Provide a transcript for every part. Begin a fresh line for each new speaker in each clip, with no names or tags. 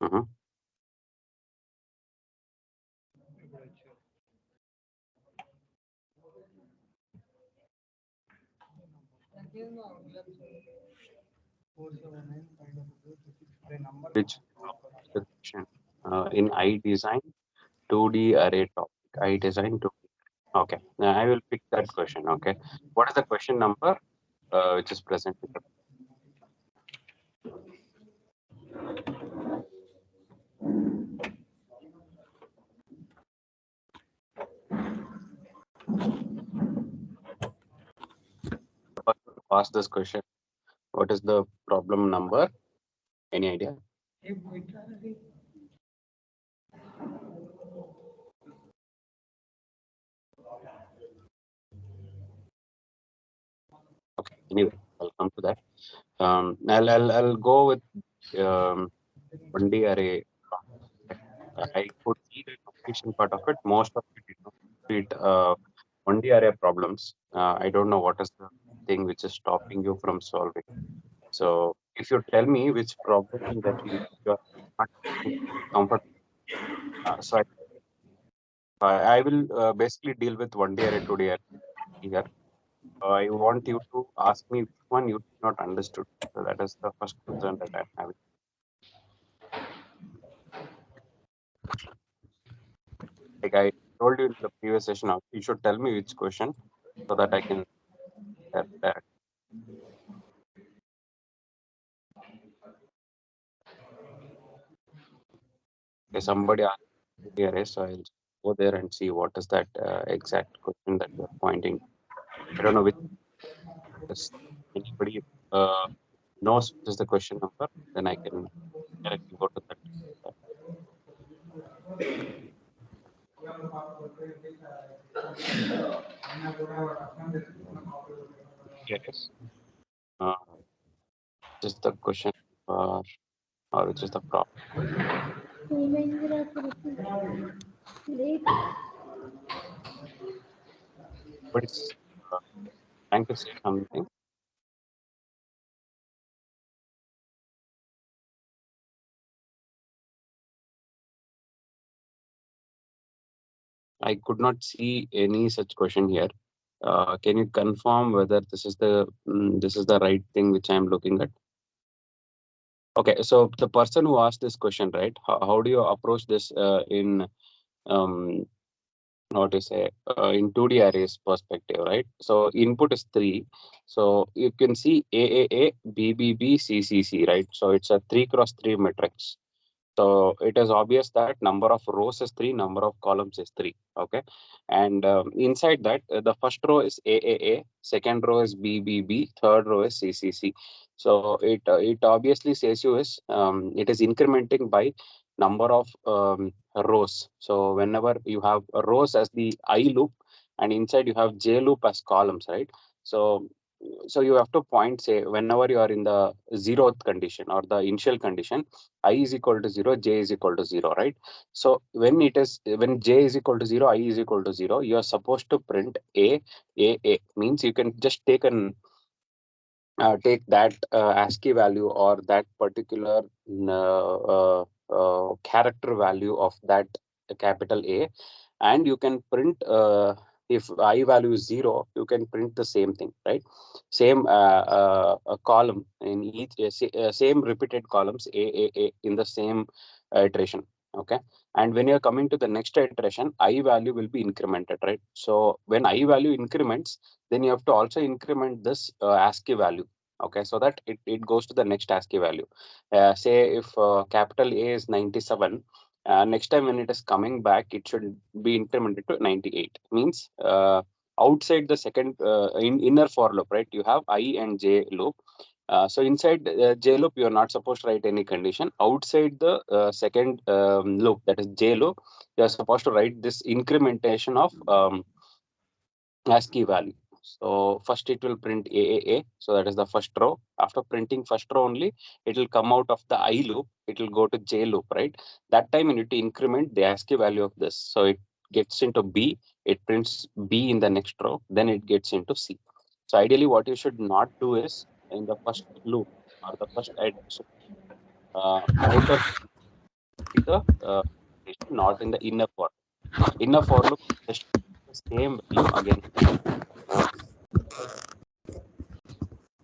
Mhm. Which the question in I design 2D array topic. I design 2D. Okay, now I will pick that question. Okay, what is the question number which is present in the person who asked this question? What is the problem number? Any idea? Okay, anyway, I'll come to that. I'll go with 1D array. I could see the completion part of it. Most of it, 1D array problems. I don't know what is the thing which is stopping you from solving. So if you tell me which problem that you are not comfortable, so I will basically deal with 1D array, 2D array here. I want you to ask me which one you did not understood. So that is the first concern that I'm having. Like I told you in the previous session, you should tell me which question so that I can. Okay, somebody asked the array, so I'll go there and see what is that exact question that you're pointing. I don't know which is anybody knows what is the question number, then I can directly go to that. Yes. Uh, just the question or which is the problem. But it's trying to say something. I could not see any such question here. Can you confirm whether this is the right thing which I'm looking at? Okay, so the person who asked this question, right? How do you approach this in um, what to say in 2D arrays perspective, right? So input is 3. So you can see AAA, BBB, CCC, right? So it's a 3 cross 3 matrix. So it is obvious that number of rows is 3, number of columns is 3. Okay. And inside that, the first row is AAA, second row is BBB, third row is CCC. So it obviously says you is it is incrementing by number of rows. So whenever you have rows as the I loop and inside you have J loop as columns, right? So you have to point, say, whenever you are in the zeroth condition or the initial condition, I is equal to 0, j is equal to 0, right? So when j is equal to 0, I is equal to 0, you are supposed to print a means you can just take that ASCII value or that particular character value of that capital A, and you can print if I value is 0, you can print the same thing, right? Same a column in each same repeated columns A in the same iteration. Okay, and when you're coming to the next iteration, I value will be incremented, right? So when I value increments, then you have to also increment this ASCII value. Okay, so that it goes to the next ASCII value. Say if capital A is 97, next time when it is coming back, it should be incremented to 98. Means outside the second inner for loop, right? You have I and J loop. So inside J loop, you are not supposed to write any condition. Outside the second loop, that is J loop, you are supposed to write this incrementation of ASCII value. So first it will print AAA. So that is the first row. After printing first row only, it will come out of the I loop. It will go to J loop, right? That time you need to increment the ASCII value of this. So it gets into B. It prints B in the next row. Then it gets into C. So ideally, what you should not do is in the first loop or the first iteration, outer the not in the inner for. Inner for loop just the same value again.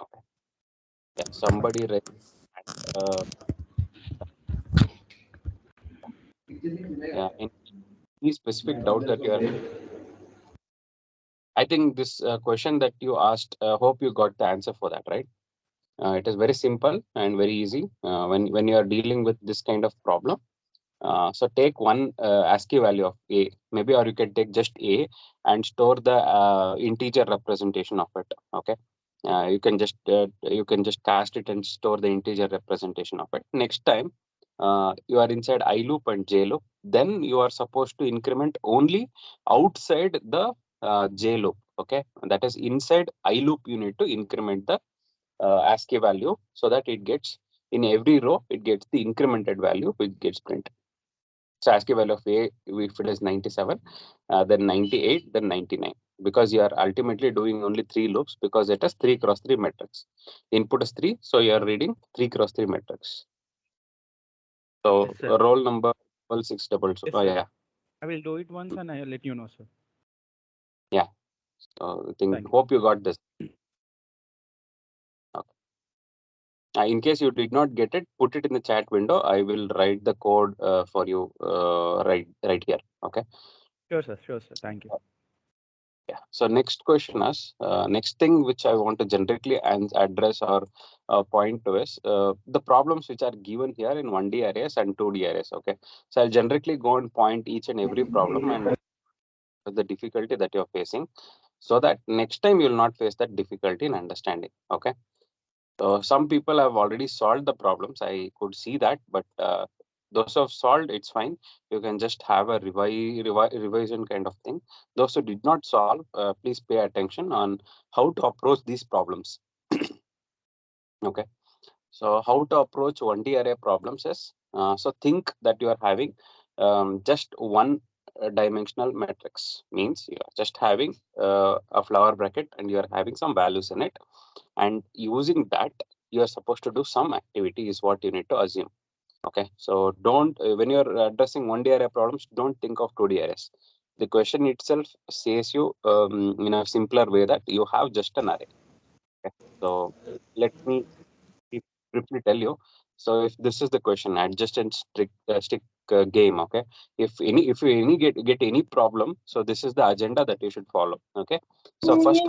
Okay. Yeah, somebody read uh, yeah, any specific doubt that you are. I think this question that you asked, hope you got the answer for that, right? It is very simple and very easy when you are dealing with this kind of problem. So take one ASCII value of A, maybe, or you can take just A and store the integer representation of it. Okay, you can just cast it and store the integer representation of it. Next time you are inside I loop and J loop, then you are supposed to increment only outside the J loop. Okay, that is inside I loop. You need to increment the ASCII value so that it gets in every row. It gets the incremented value which gets printed. So ASCII value of A, if it is 97, then 98, then 99. Because you are ultimately doing only 3 loops because it has 3 cross 3 matrix. Input is 3, so you are reading 3 cross 3 matrix. So
Yes, sir.
roll number 622.
Yes,
Oh,
sir.
yeah.
I will do it once and I'll let you know, sir.
Yeah. So
Thank
hope you got this. Okay. In case you did not get it, put it in the chat window. I will write the code for you right here. Okay.
Sure, sir. Sure, sir. Thank you.
Yeah. So next question is next thing which I want to generically address or point to is the problems which are given here in 1D arrays and 2D arrays. Okay. So I'll generically go and point each and every problem and the difficulty that you're facing, so that next time you'll not face that difficulty in understanding. Okay. So some people have already solved the problems. I could see that, but those who have solved, it's fine. You can just have a revision kind of thing. Those who did not solve, please pay attention on how to approach these problems. Okay. So how to approach 1D array problems is, so think that you are having just one dimensional matrix. Means you are just having a flower bracket and you are having some values in it, and using that you are supposed to do some activity is what you need to assume. Okay, so don't when you're addressing 1D array problems, don't think of 2D arrays. The question itself says you in a simpler way that you have just an array. Okay? So let me briefly tell you. So if this is the question, adjacent stick game. Okay, if you any get any problem, so this is the agenda that you should follow. Okay, so first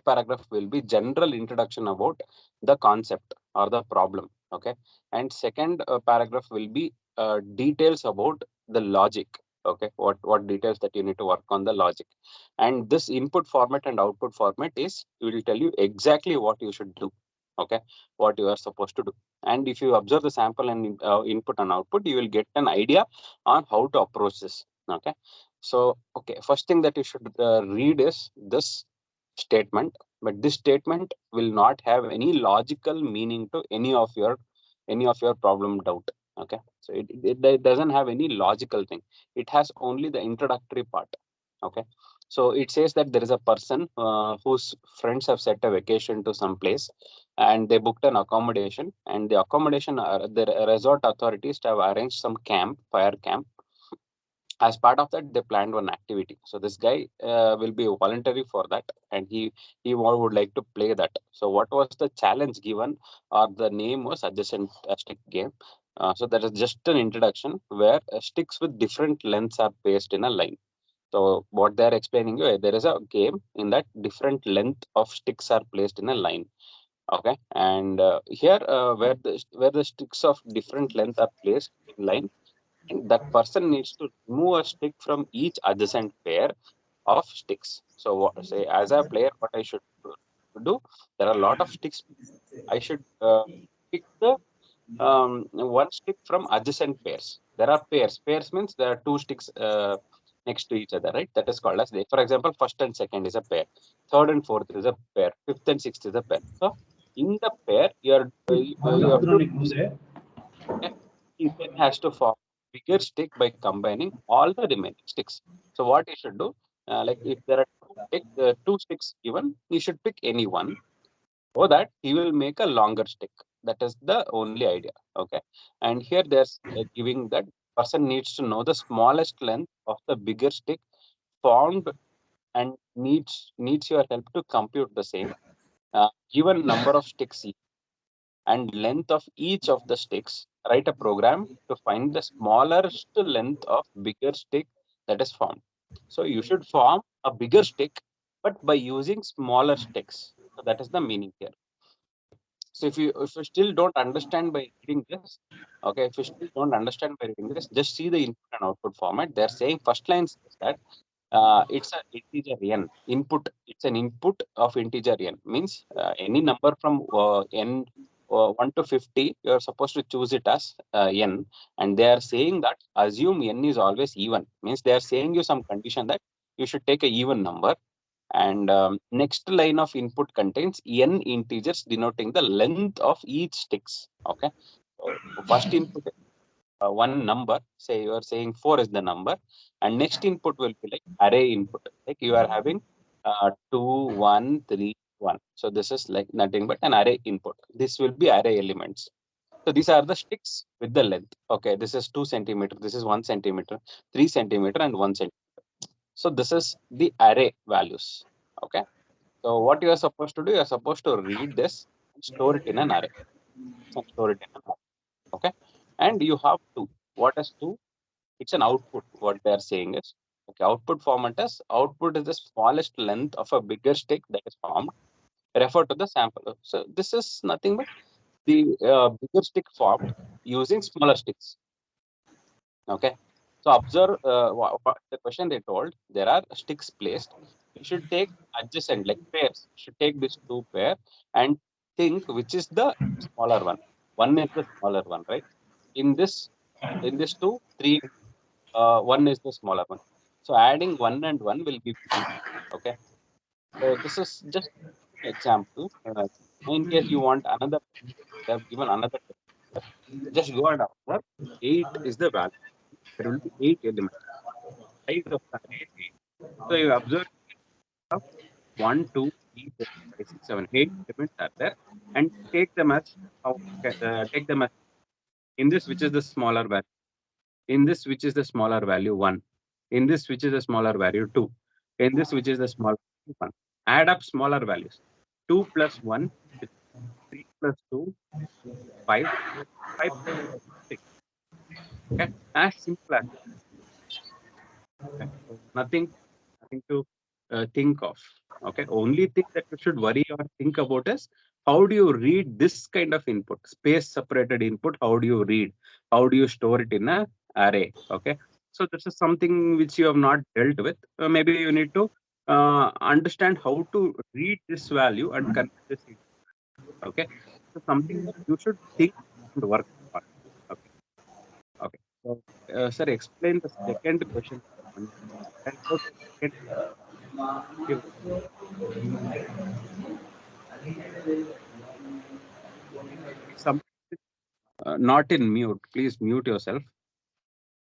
paragraph will be general introduction about the concept or the problem. Okay, and second paragraph will be details about the logic. Okay, what details that you need to work on the logic, and this input format and output format is will tell you exactly what you should do. Okay, what you are supposed to do, and if you observe the sample and input and output, you will get an idea on how to approach this. Okay, so okay, first thing that you should read is this statement, but this statement will not have any logical meaning to any of your problem doubt. Okay, so it doesn't have any logical thing. It has only the introductory part. Okay, so it says that there is a person whose friends have set a vacation to some place, and they booked an accommodation, and the accommodation the resort authorities have arranged some fire camp. As part of that, they planned one activity. So this guy will be voluntary for that, and would like to play that. So what was the challenge given, or the name was adjacent stick game. So that is just an introduction where sticks with different lengths are placed in a line. So what they are explaining you, there is a game in that different length of sticks are placed in a line. Okay, and here where the sticks of different length are placed in line, that person needs to remove a stick from each adjacent pair of sticks. So what say, as a player, what I should do? There are a lot of sticks. I should pick the one stick from adjacent pairs. There are pairs. Pairs means there are two sticks next to each other, right? That is called as, for example, first and second is a pair, third and fourth is a pair, fifth and sixth is a pair. So in the pair, you have to okay, he then has to form bigger stick by combining all the remaining sticks. So what you should do, like if there are two sticks given, you should pick any one, so that he will make a longer stick. That is the only idea. Okay, and here there's giving that person needs to know the smallest length of the bigger stick formed and needs your help to compute the same. Given number of sticks and length of each of the sticks, write a program to find the smallest length of bigger stick that is formed. So you should form a bigger stick, but by using smaller sticks. So that is the meaning here. So if you still don't understand by reading this, okay, if you still don't understand by reading this, just see the input and output format. They're saying first line says that it's an integer n input. It's an input of integer n means any number from n 1 to 50. You're supposed to choose it as n, and they are saying that assume n is always even. Means they are saying you some condition that you should take a even number. And next line of input contains n integers denoting the length of each sticks. Okay, so first input one number, say you are saying 4 is the number, and next input will be like array input, like you are having 2 1 3 1. So this is like nothing but an array input. This will be array elements. So these are the sticks with the length. Okay, this is 2 centimeter, this is 1 centimeter, 3 centimeter, and 1 centimeter. So this is the array values. Okay, so what you are supposed to do, you are supposed to read this and store it in an array. And store it in an array. Okay, and you have to, what is to, it's an output. What they are saying is, okay, output format is output is the smallest length of a bigger stick that is formed. Refer to the sample. So this is nothing but the bigger stick formed using smaller sticks. Okay. So observe what the question they told. There are sticks placed. You should take adjacent like pairs. You should take this two pair and think which is the smaller one. One is the smaller one, right? In this two, three, one is the smaller one. So adding one and one will give three. Okay. So this is just an example. In case you want another, they have given another. Just go and observe. 8 is the value. There will be 8 elements. Size of the array is 8. So you observe 1, 2, 3, 4, 5, 6, 7, 8 elements are there, and take them as take them as in this which is the smaller value. In this which is the smaller value 1. In this which is the smaller value 2. In this which is the smaller value 1. Add up smaller values. 2 plus 1 is 3 plus 2, 5. 5 plus 6. Okay. As simple as okay. So nothing to think of. Okay. Only thing that you should worry or think about is how do you read this kind of input, space separated input? How do you read? How do you store it in a array? Okay. So this is something which you have not dealt with. Maybe you need to understand how to read this value and convert this into. Okay. So something that you should think and work on. Okay. Okay. So, sir, explain the second question. And go to second give some not in mute. Please mute yourself.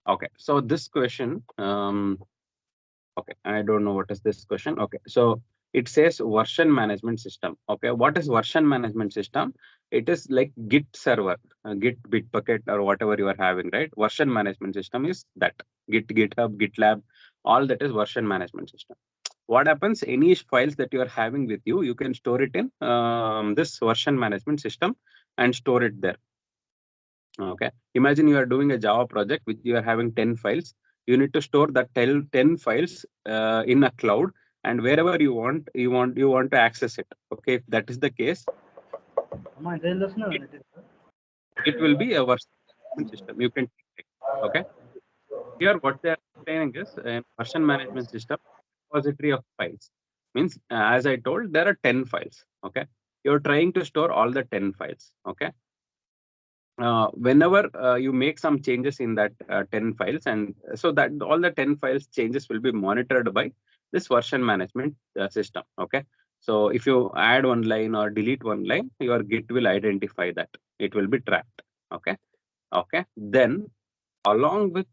Okay. So this question, okay, I don't know what is this question. Okay. So it says version management system. Okay. What is version management system? It is like Git server, Git, Bitbucket, or whatever you are having, right? Version management system is that Git, GitHub, GitLab, all that is version management system. What happens? Any files that you are having with you, you can store it in this version management system and store it there. Okay. Imagine you are doing a Java project which you are having 10 files. You need to store that 10 files in a cloud, and wherever you want to access it. Okay. If that is the case, it will be a version management system. You can take. Okay. Here, what they are explaining is a version management system repository of files. Means, as I told, there are 10 files. Okay. You're trying to store all the 10 files. Okay. Whenever you make some changes in that 10 files, and so that all the 10 files changes will be monitored by this version management system. Okay. So if you add one line or delete one line, your Git will identify that. It will be tracked. Okay. Okay. Then along with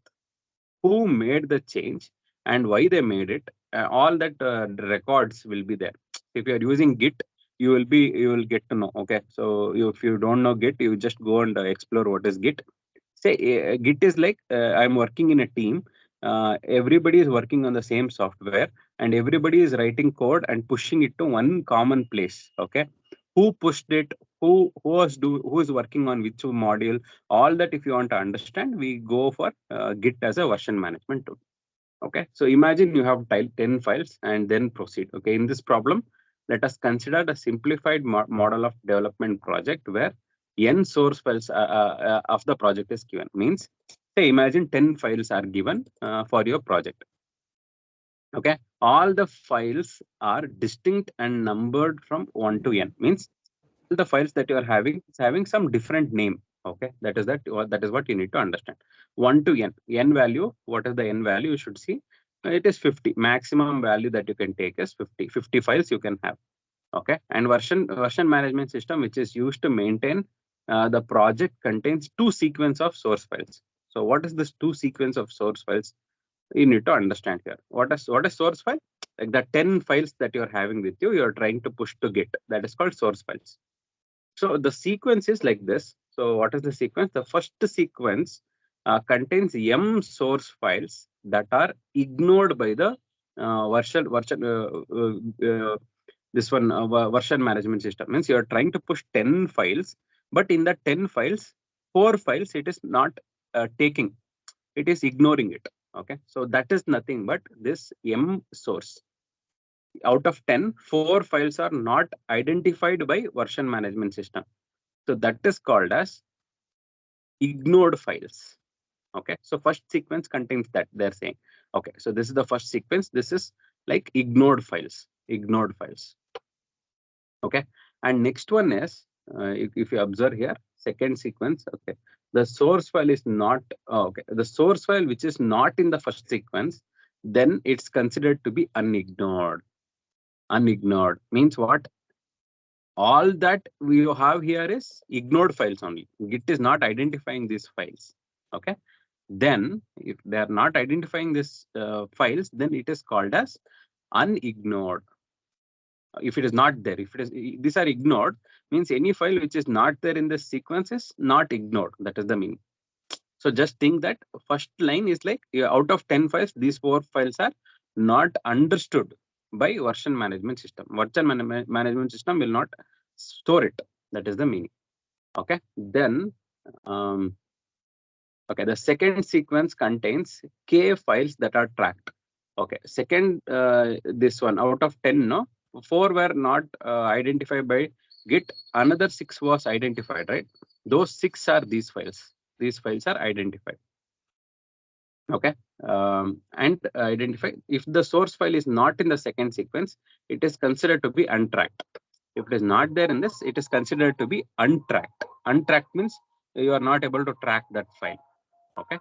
who made the change and why they made it, all that records will be there. If you are using Git, you will get to know. Okay, so if you don't know Git, you just go and explore what is Git. Say Git is like I'm working in a team. Everybody is working on the same software, and everybody is writing code and pushing it to one common place. Okay, who pushed it? Who is working on which module? All that, if you want to understand, we go for Git as a version management tool. Okay, so imagine you have 10 files and then proceed. Okay, in this problem, let us consider the simplified model of development project where n source files of the project is given. Means, say, imagine 10 files are given for your project. Okay, all the files are distinct and numbered from 1 to n. Means the files that you are having is having some different name. Okay, that is what you need to understand. 1 to n value. What is the n value? You should see it is 50. Maximum value that you can take is 50 files you can have. Okay, and version management system, which is used to maintain the project, contains 2 sequence of source files. So what is this 2 sequence of source files? You need to understand here. What is source file? Like the 10 files that you're having with you, you're trying to push to Git. That is called source files. So the sequence is like this. So what is the sequence? The first sequence contains m source files that are ignored by the version management system. Means you are trying to push 10 files, but in the 10 files, 4 files it is not taking. It is ignoring it. Okay, so that is nothing but this m source. Out of 10, 4 files are not identified by version management system. So that is called as ignored files. Okay, so first sequence contains that, they're saying. Okay, so this is the first sequence. This is like ignored files. Okay, and next one is if you observe here, second sequence. Okay, the source file is not okay. The source file which is not in the first sequence, then it's considered to be unignored. Unignored means what? All that we have here is ignored files only. Git is not identifying these files. Okay, then if they are not identifying these files, then it is called as unignored. If it is not there, if it is, these are ignored, means any file which is not there in the sequence is not ignored. That is the meaning. So just think that first line is like out of 10 files, these 4 files are not understood by version management system. Version management system will not store it. That is the meaning. Okay, then okay, the second sequence contains k files that are tracked. Okay, second this one out of 10, no, 4 were not identified by Git. Another 6 was identified, right? Those 6 are these files. These files are identified. Okay, and identify. If the source file is not in the second sequence, it is considered to be untracked. If it is not there in this, it is considered to be untracked. Untracked means you are not able to track that file. Okay.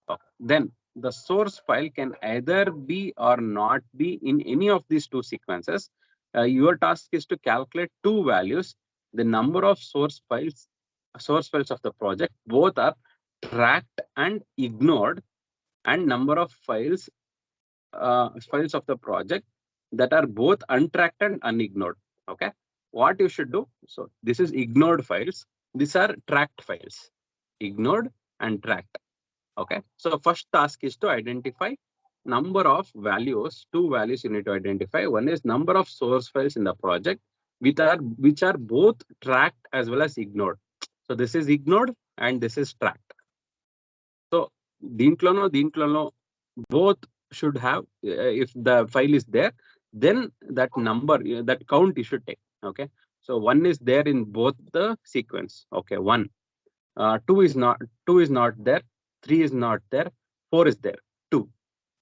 Okay. Then the source file can either be or not be in any of these 2 sequences. Your task is to calculate 2 values. The number of source files of the project, both are tracked and ignored, and number of files of the project that are both untracked and unignored. Okay, what you should do? So this is ignored files. These are tracked files. Ignored and tracked. Okay, so first task is to identify number of values. 2 values you need to identify. One is number of source files in the project which are both tracked as well as ignored. So this is ignored and this is tracked. So దీంట్లోనో both should have, if the file is there, then that number, that count you should take. Okay, so 1 is there in both the sequence. Okay, 1. 2 is not there. 3 is not there. 4 is there. 2,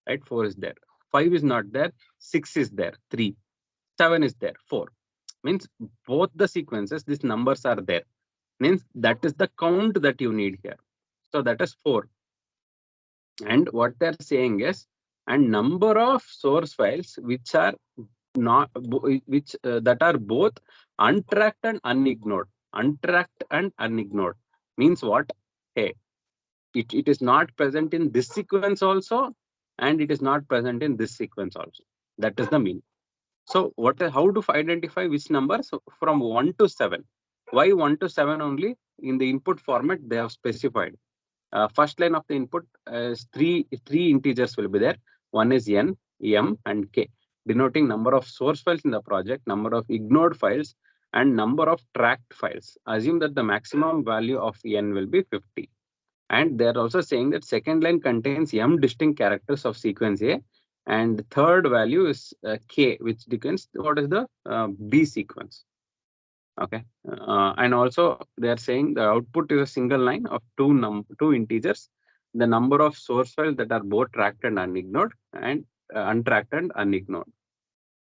right? 4 is there. 5 is not there. 6 is there. 3. 7 is there. 4. Means both the sequences, these numbers are there. Means that is the count that you need here. So that is 4. And what they're saying is, and number of source files which are not that are both untracked and unignored. Untracked and unignored means what? Hey, it is not present in this sequence also, and it is not present in this sequence also. That is the meaning. So how to identify which number? So from 1 to 7. Why 1 to 7 only? In the input format, they have specified. First line of the input is three integers will be there. One is n, m, and k, denoting number of source files in the project, number of ignored files, and number of tracked files. Assume that the maximum value of n will be 50. And they're also saying that second line contains m distinct characters of sequence A, and third value is k, which depends what is the B sequence. Okay, and also they are saying the output is a single line of two integers, the number of source files that are both tracked and unignored, and untracked and unignored.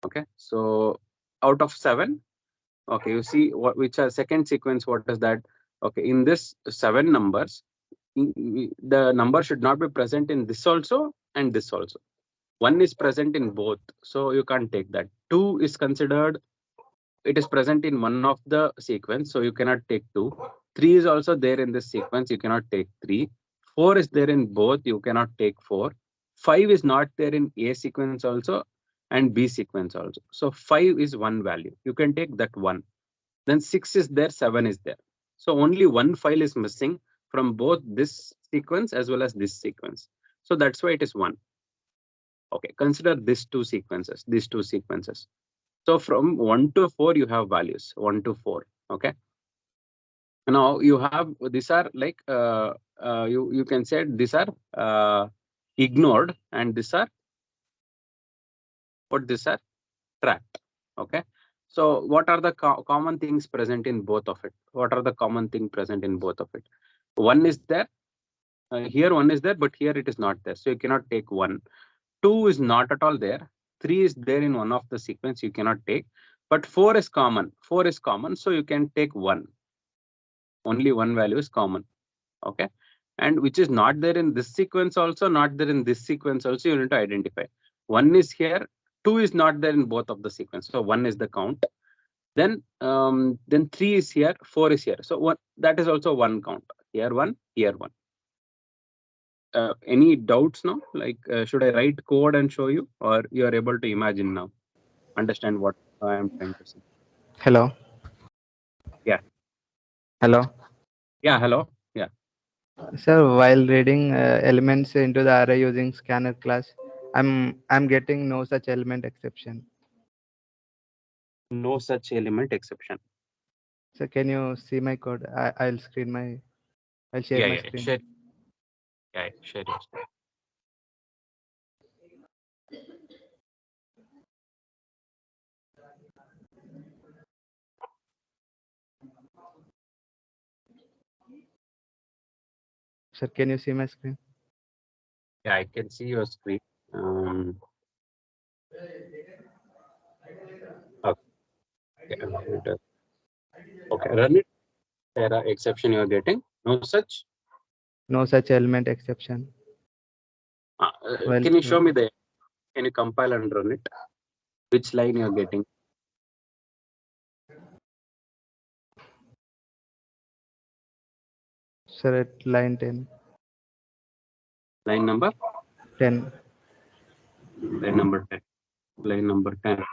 Okay, so out of 7, okay, you see which are second sequence. What is that? Okay, in this 7 numbers, the number should not be present in this also and this also. 1 is present in both, so you can't take that. 2 is considered, it is present in one of the sequence, so you cannot take 2. 3 is also there in this sequence, you cannot take 3. 4 is there in both, you cannot take 4. 5 is not there in A sequence also and B sequence also. So 5 is one value, you can take that one. Then 6 is there, 7 is there. So only one file is missing from both this sequence as well as this sequence. So that's why it is 1. Okay, consider these two sequences. So from 1 to 4, you have values 1 to 4. Okay. Now you have, these are like you can say these are ignored, and these are tracked. Okay. So what are the common things present in both of it? What are the common thing present in both of it? One is there. Here one is there, but here it is not there. So you cannot take 1. 2 is not at all there. 3 is there in one of the sequence, you cannot take. But 4 is common. 4 is common, so you can take 1. Only one value is common. Okay. And which is not there in this sequence also, not there in this sequence also, you need to identify. 1 is here, 2 is not there in both of the sequence. So 1 is the count. Then 3 is here, 4 is here. So that is also one count. Here 1, here 1. Any doubts now? Like, should I write code and show you, or you are able to imagine now, understand what I am trying to say?
Hello.
Yeah.
Hello.
Yeah. Hello. Yeah.
Sir, while reading elements into the array using scanner class, I'm getting no such element exception.
No such element exception.
So can you see my code? I'll share my screen.
Share. Yeah, share your screen.
Sir, can you see my screen?
Yeah, I can see your screen. Okay, run it. Error exception you are getting. No such.
No such element exception. Well,
Can you show me the? Can you compile and run it? Which line you are getting?
Sir, at line 10.
Line number?
10.
Line number 10. Line number 10.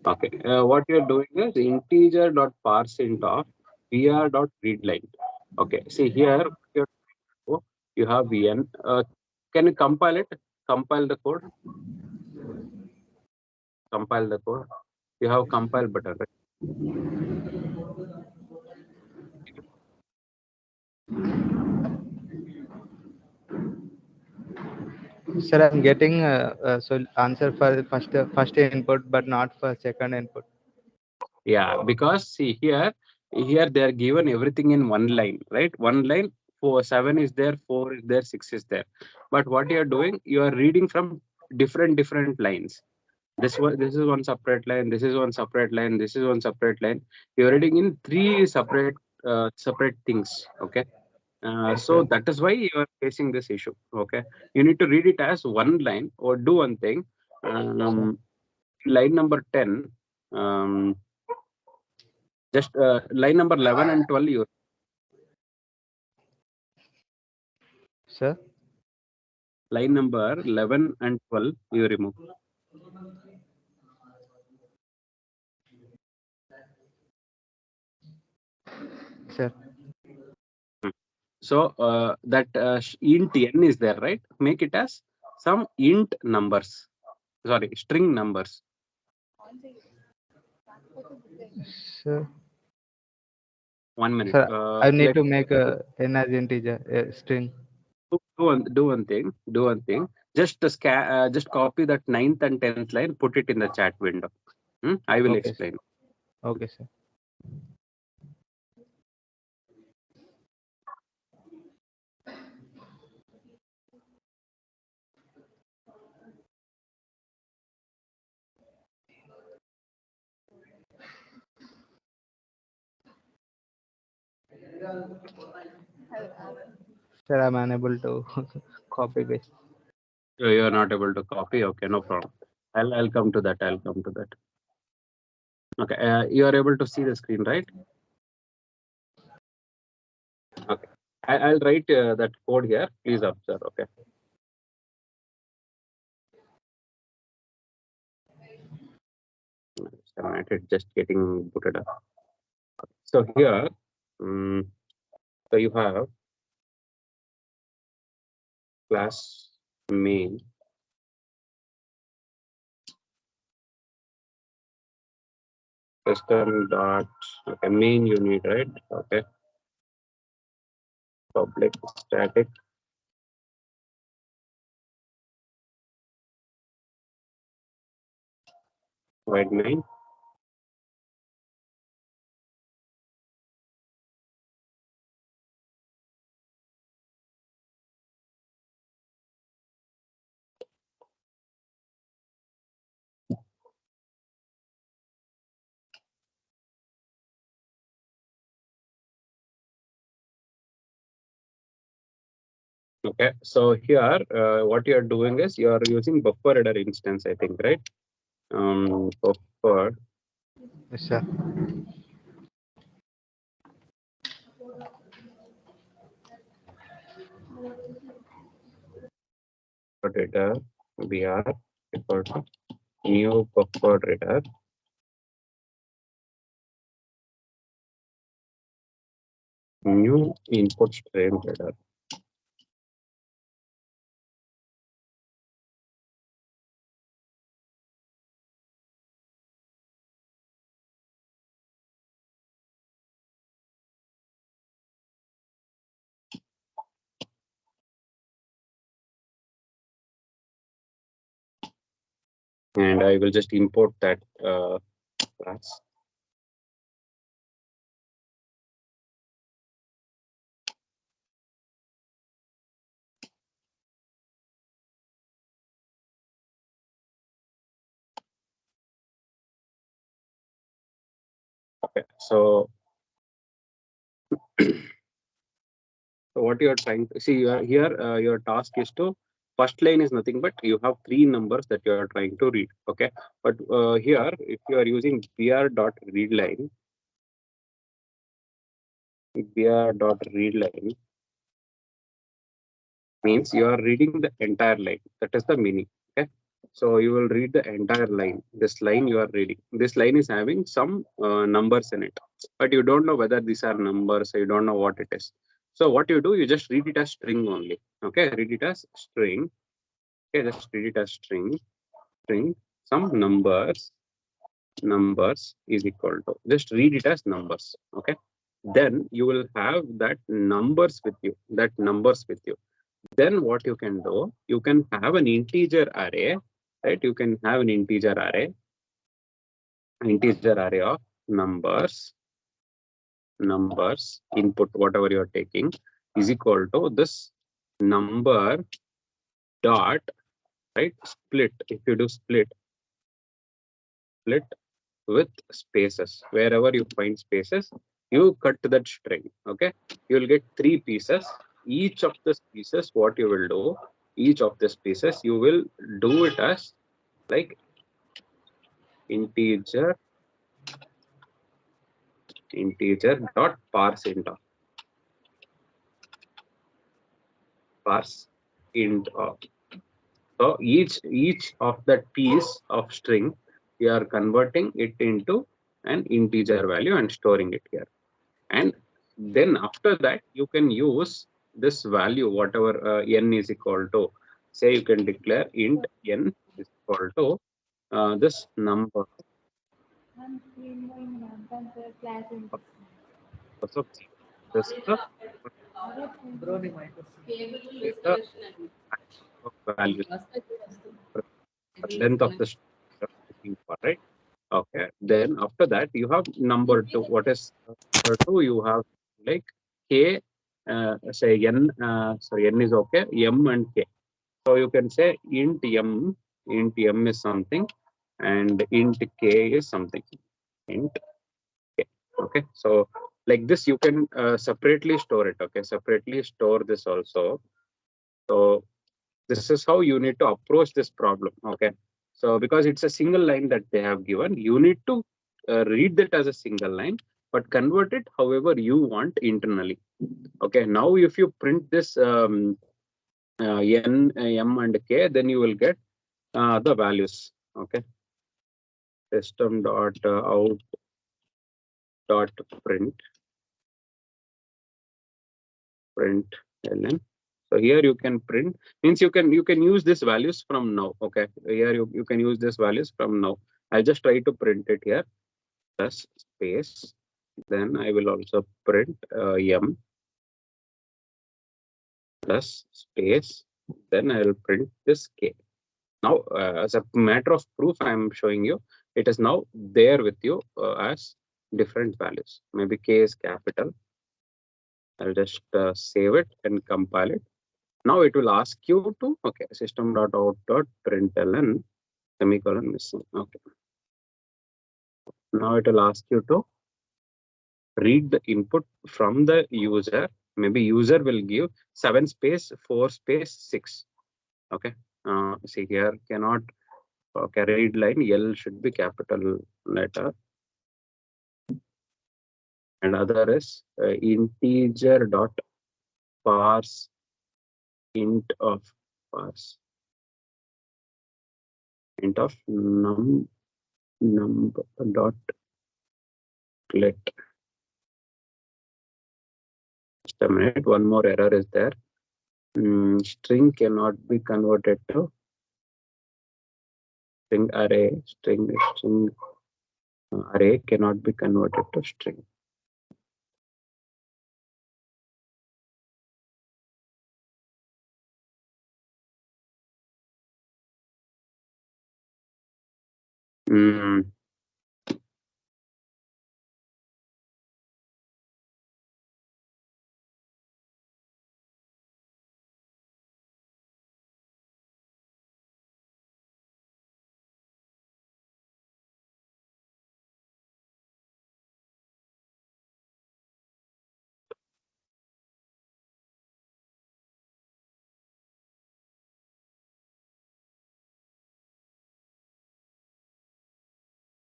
Okay. What you're doing is integer.parseInt of br.readLine. Okay. See here, you have n. Can you compile it? Compile the code. Compile the code. You have compile button, right?
Sir, I'm getting so answer for first input, but not for second input.
Yeah, because see here they are given everything in one line, right? One line. 7 is there, 4 is there, 6 is there. But what you are doing, you are reading from different lines. This is one separate line. This is one separate line. This is one separate line. You are reading in 3 separate things. Okay. So that is why you are facing this issue. Okay. You need to read it as one line, or do one thing. Line number 10. Just line number 11 and 12.
Sir?
Line number 11 and 12 you remove.
sir.
So that int n is there, right? Make it as some int numbers, sorry, string numbers.
Sir,
1 minute.
sir, I need
Let
to make n as integer string.
do one thing. Do one thing. Just just copy that 9th and 10th line. Put it in the chat window. I will
Okay,
explain.
okay, sir. Sir, I'm unable to copy this.
You are not able to copy. Okay, no problem. I'll come to that. I'll come to that. Okay, you are able to see the screen, right? Okay, I'll write that code here. Please observe. Okay. It's just getting booted up. So here, so you have class main. System dot, okay, main you need, right? Okay. Public static void main. Okay, so here what you are doing is you are using buffer header instance, I think, right? Buffer
Yes, sir.
header. We are equal to new buffer header. New input stream header. And I will just import that class. Okay, so so what you are trying to see, you are here, your task is to, first line is nothing but you have 3 numbers that you are trying to read. Okay, but here if you are using br.readline, br.readline means you are reading the entire line. That is the meaning. Okay, so you will read the entire line. This line you are reading. This line is having some numbers in it, but you don't know whether these are numbers. You don't know what it is. So what you do, you just read it as string only. Okay, read it as string. Okay, just read it as string. String. Some numbers. Numbers is equal to. Just read it as numbers. Okay. Then you will have that numbers with you. That numbers with you. Then what you can do, you can have an integer array, right? You can have an integer array of numbers input, whatever you are taking, is equal to this number dot, right? Split. If you do split with spaces, wherever you find spaces, you cut that string. Okay, you will get 3 pieces. Each of the pieces, what you will do, each of the pieces you will do it as like integer dot parse int of, parse int of. So each of that piece of string, we are converting it into an integer value and storing it here. And then after that, you can use this value, whatever n is equal to. Say you can declare int n is equal to this number of 0. This is the value, length of the string you're looking for, right? Okay. Then after that, you have number two. What is number two? You have like k, say n. Sorry, n is okay. M and k. So you can say int m. Int m is something, and int k is something. Int k. Okay. So like this, you can separately store it. Okay. Separately store this also. So this is how you need to approach this problem. Okay. So because it's a single line that they have given, you need to read that as a single line, but convert it however you want internally. Okay. Now if you print this n, m and k, then you will get the values. Okay. System dot out dot print ln. So here you can print, means you can use these values from now. Okay. Here you can use these values from now. I'll just try to print it here. Plus space, then I will also print m plus space, then I will print this k. Now as a matter of proof, I am showing you it is now there with you as different values. Maybe k is capital. I'll just save it and compile it. Now it will ask you to, okay, system.out.println semicolon missing. Okay. Now it will ask you to read the input from the user. Maybe user will give 7 space 4 space 6. Okay. See here, cannot, okay, read line L should be capital letter, and other is integer dot parse int of parse int of number dot let. Just a minute, one more error is there. String cannot be converted to string array. String array cannot be converted to string.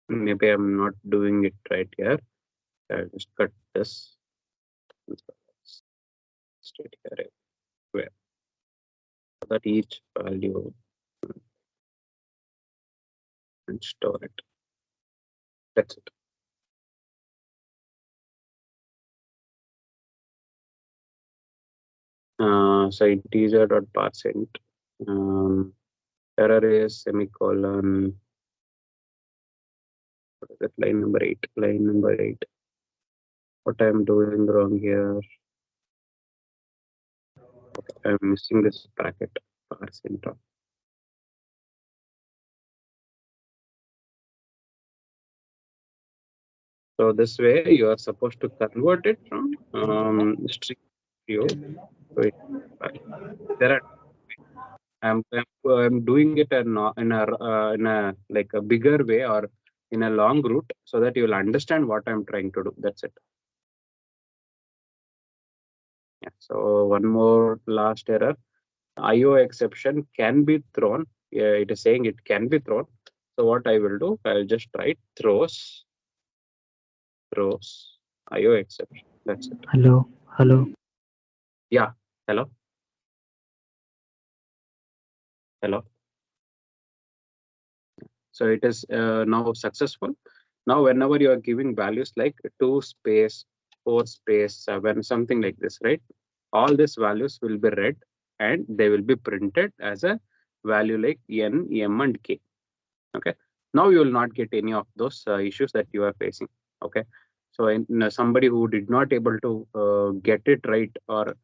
Maybe I'm not doing it right here. I'll just cut this. Static array where that each value and store it. That's it. So integer dot parseInt. Error is semicolon. What is it? Line number 8. Line number 8. What I'm doing wrong here? Okay, I'm missing this bracket. ParseInt. So this way you are supposed to convert it from string view. So there are I'm doing it in a like a bigger way or in a long route so that you will understand what I'm trying to do. That's it. Yeah. So one more last error. IO exception can be thrown. Yeah, it is saying it can be thrown. So what I will do, I'll just write throws IO exception. That's it.
Hello.
Yeah. Hello. So it is now successful. Now whenever you are giving values like 2 space 4 space 7, something like this, right? All these values will be read and they will be printed as a value like n, m, and k. Okay. Now you will not get any of those issues that you are facing. Okay. So somebody who did not able to get it right or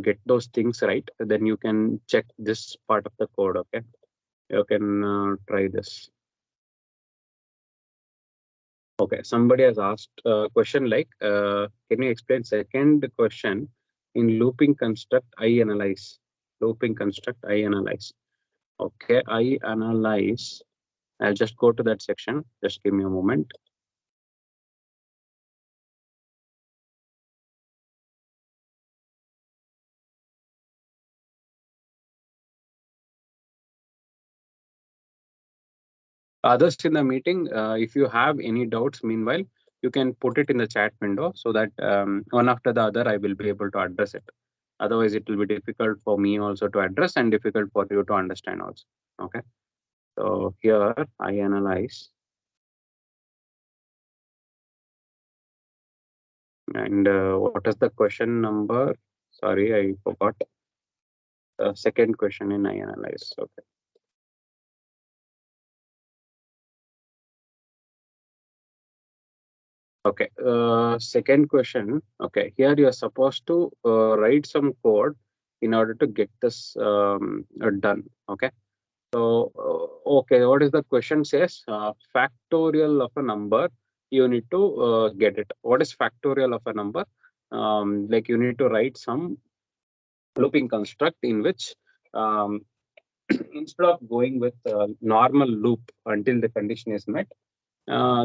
get those things right, then you can check this part of the code. Okay. You can try this. Okay, somebody has asked a question like, can you explain second question in looping construct I analyze? Looping construct I analyze. Okay, I analyze. I'll just go to that section. Just give me a moment. Others in the meeting, if you have any doubts, meanwhile, you can put it in the chat window so that one after the other, I will be able to address it. Otherwise, it will be difficult for me also to address and difficult for you to understand also. Okay. So here I analyze. And what is the question number? Sorry, I forgot. The second question in I analyze. Okay. Okay. Second question. Okay. Here you are supposed to write some code in order to get this done. Okay. So, okay. What is the question says? Factorial of a number. You need to get it. What is factorial of a number? Like you need to write some looping construct in which instead of going with normal loop until the condition is met,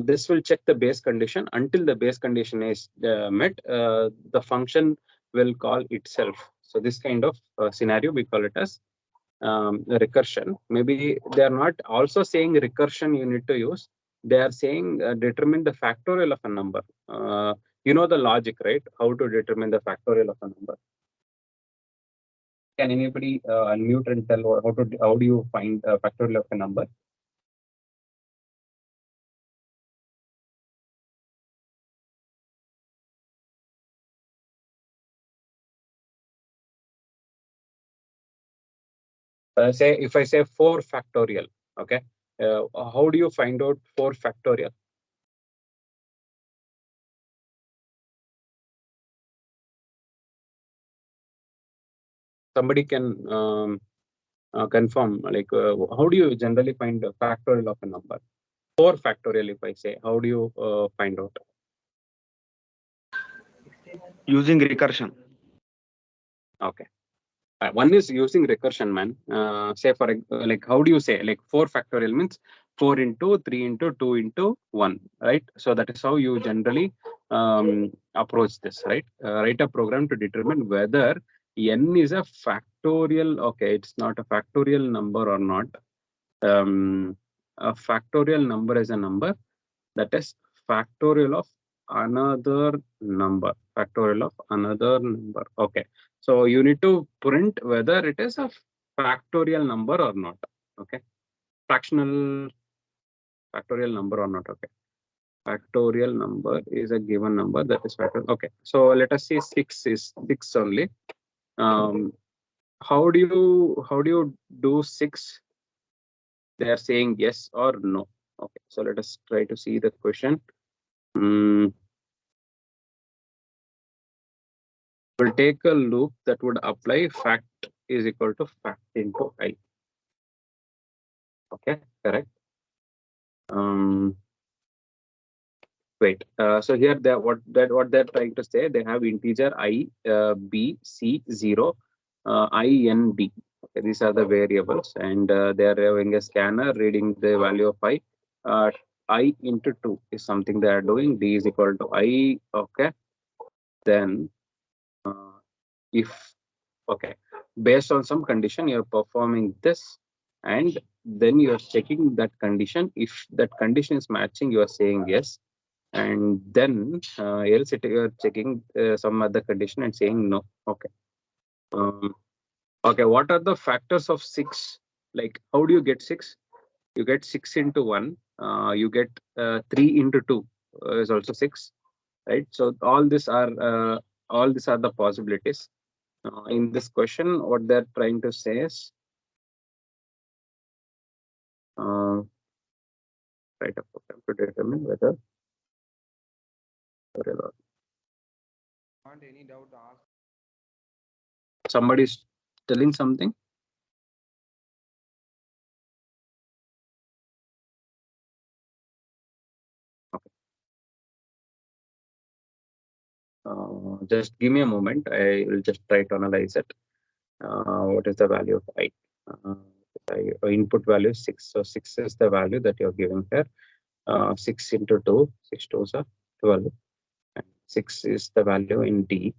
this will check the base condition. Until the base condition is met, the function will call itself. So this kind of scenario, we call it as recursion. Maybe they are not also saying recursion you need to use. They are saying determine the factorial of a number. You know the logic, right? How to determine the factorial of a number. Can anybody unmute and tell how do you find factorial of a number? Say if I say 4 factorial, okay, how do you find out 4 factorial? Somebody can confirm, like how do you generally find the factorial of a number? 4 factorial, if I say, how do you find out?
Using recursion.
Okay. One is using recursion, man. Say for like, how do you say, like 4 factorial means 4 into 3 into 2 into 1, right? So that is how you generally approach this, right? Write a program to determine whether n is a factorial. Okay, it's not a factorial number or not. A factorial number is a number that is factorial of another number. Factorial of another number. Okay. So you need to print whether it is a factorial number or not. Okay. Fractional factorial number or not. Okay. Factorial number is a given number that is factorial. Okay. So let us say 6 is 6 only. How do you do 6? They are saying yes or no. Okay. So let us try to see the question. We'll take a loop that would apply fact is equal to fact into I. Okay, correct. Wait. So here what they're trying to say, they have integer I, B, C, 0, I, N, D. Okay, these are the variables, and they are having a scanner reading the value of I. I into 2 is something they are doing. D is equal to I. Okay. Then if okay, based on some condition, you're performing this, and then you're checking that condition. If that condition is matching, you are saying yes, and then else you're checking some other condition and saying no. Okay. Okay, what are the factors of 6? Like, how do you get 6? You get 6 into 1. You get 3 into 2 is also 6. right? So all these are the possibilities. In this question, what they're trying to say is, write a program to determine whether
Any doubt ask.
somebody's telling something. Okay. Just give me a moment. I will just try to analyze it. What is the value of I? Input value is 6. So 6 is the value that you're giving here. 6 into 2, 6 2s are 12. And 6 is the value in D.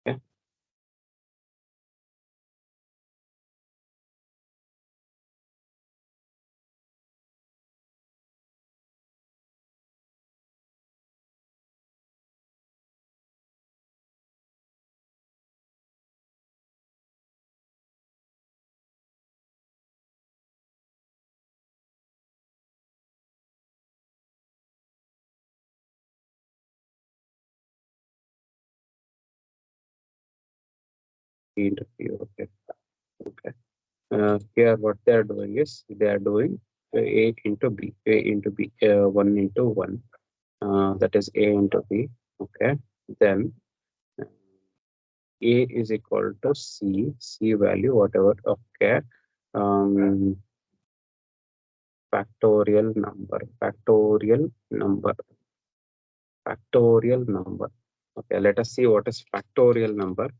Okay. Into P. Okay. Okay. Here what they are doing is they are doing A into B, A into B, 1 into 1. That is A into B. Okay. Then A is equal to C value, whatever. Okay. Factorial number. Okay, let us see what is factorial number.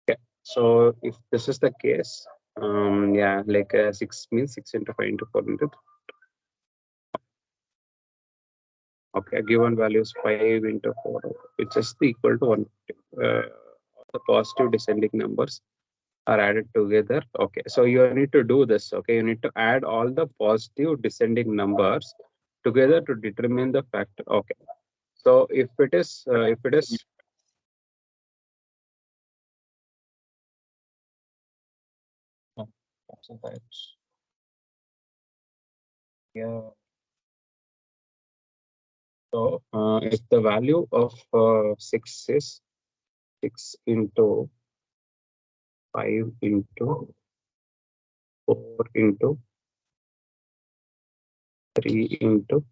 Okay, so if this is the case, yeah, like 6 means 6 into 5 into 4 into. Okay, given value is 5 into 4, which is equal to 1. The positive descending numbers are added together. Okay, so you need to do this. Okay, you need to add all the positive descending numbers together to determine the factor. Okay, so if it is yeah. So if the value of 6 is 6 into 5 into 4 into 3 into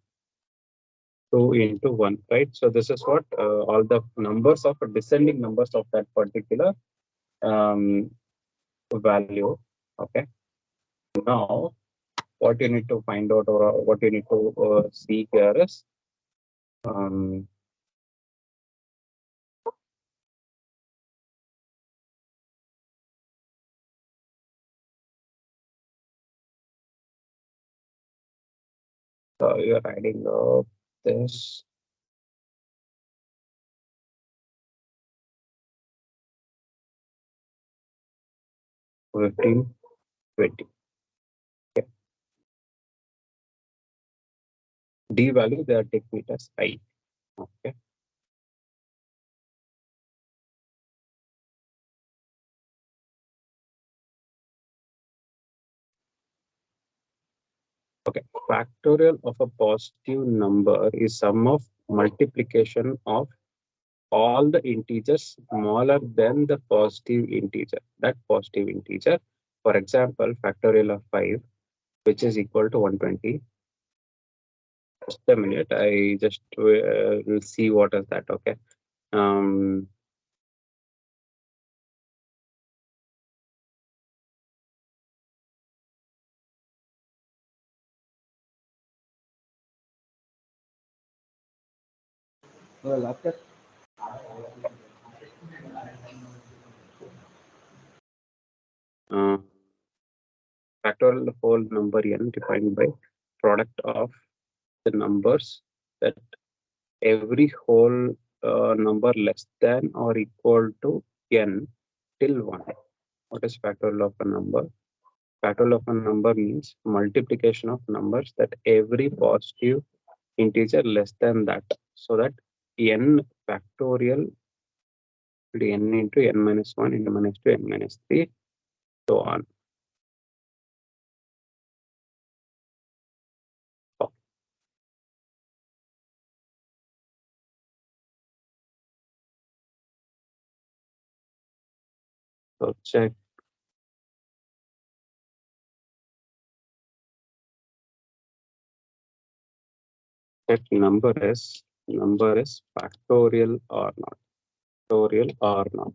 2 into 1, right? So this is what all the numbers of descending numbers of that particular value. Okay. Now, what you need to find out or what you need to see here is so you're adding up this. $15, $20. Okay. D value they are taking it as I. Okay. Okay. Factorial of a positive number is sum of multiplication of all the integers smaller than the positive integer. That positive integer, for example, factorial of 5, which is equal to 120. Just a minute, I just will see what is that. Okay.
Well, after
Factorial of whole number n defined by product of the numbers that every whole number less than or equal to n till 1. What is factorial of a number? Factorial of a number means multiplication of numbers that every positive integer less than that, so that n factorial n into n minus 1 n minus 2 n minus 3 so on. So check that number is factorial or not. Factorial or not.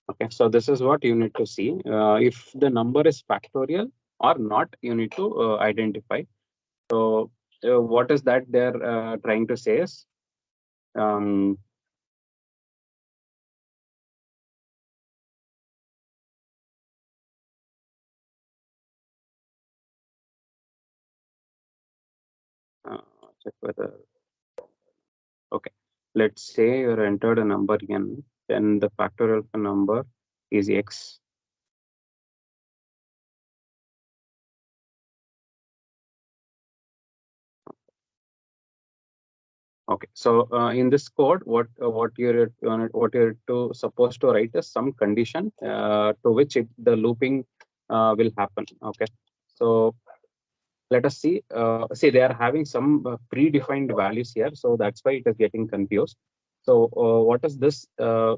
Okay, so this is what you need to see. If the number is factorial or not, you need to identify. So what is that they're trying to say is check whether, okay, let's say you entered a number n, then the factorial of the number is x. Okay, so in this code, what you're to supposed to write is some condition to which the looping will happen. Okay, so let us see. See, they are having some predefined values here, so that's why it is getting confused. So what is this? A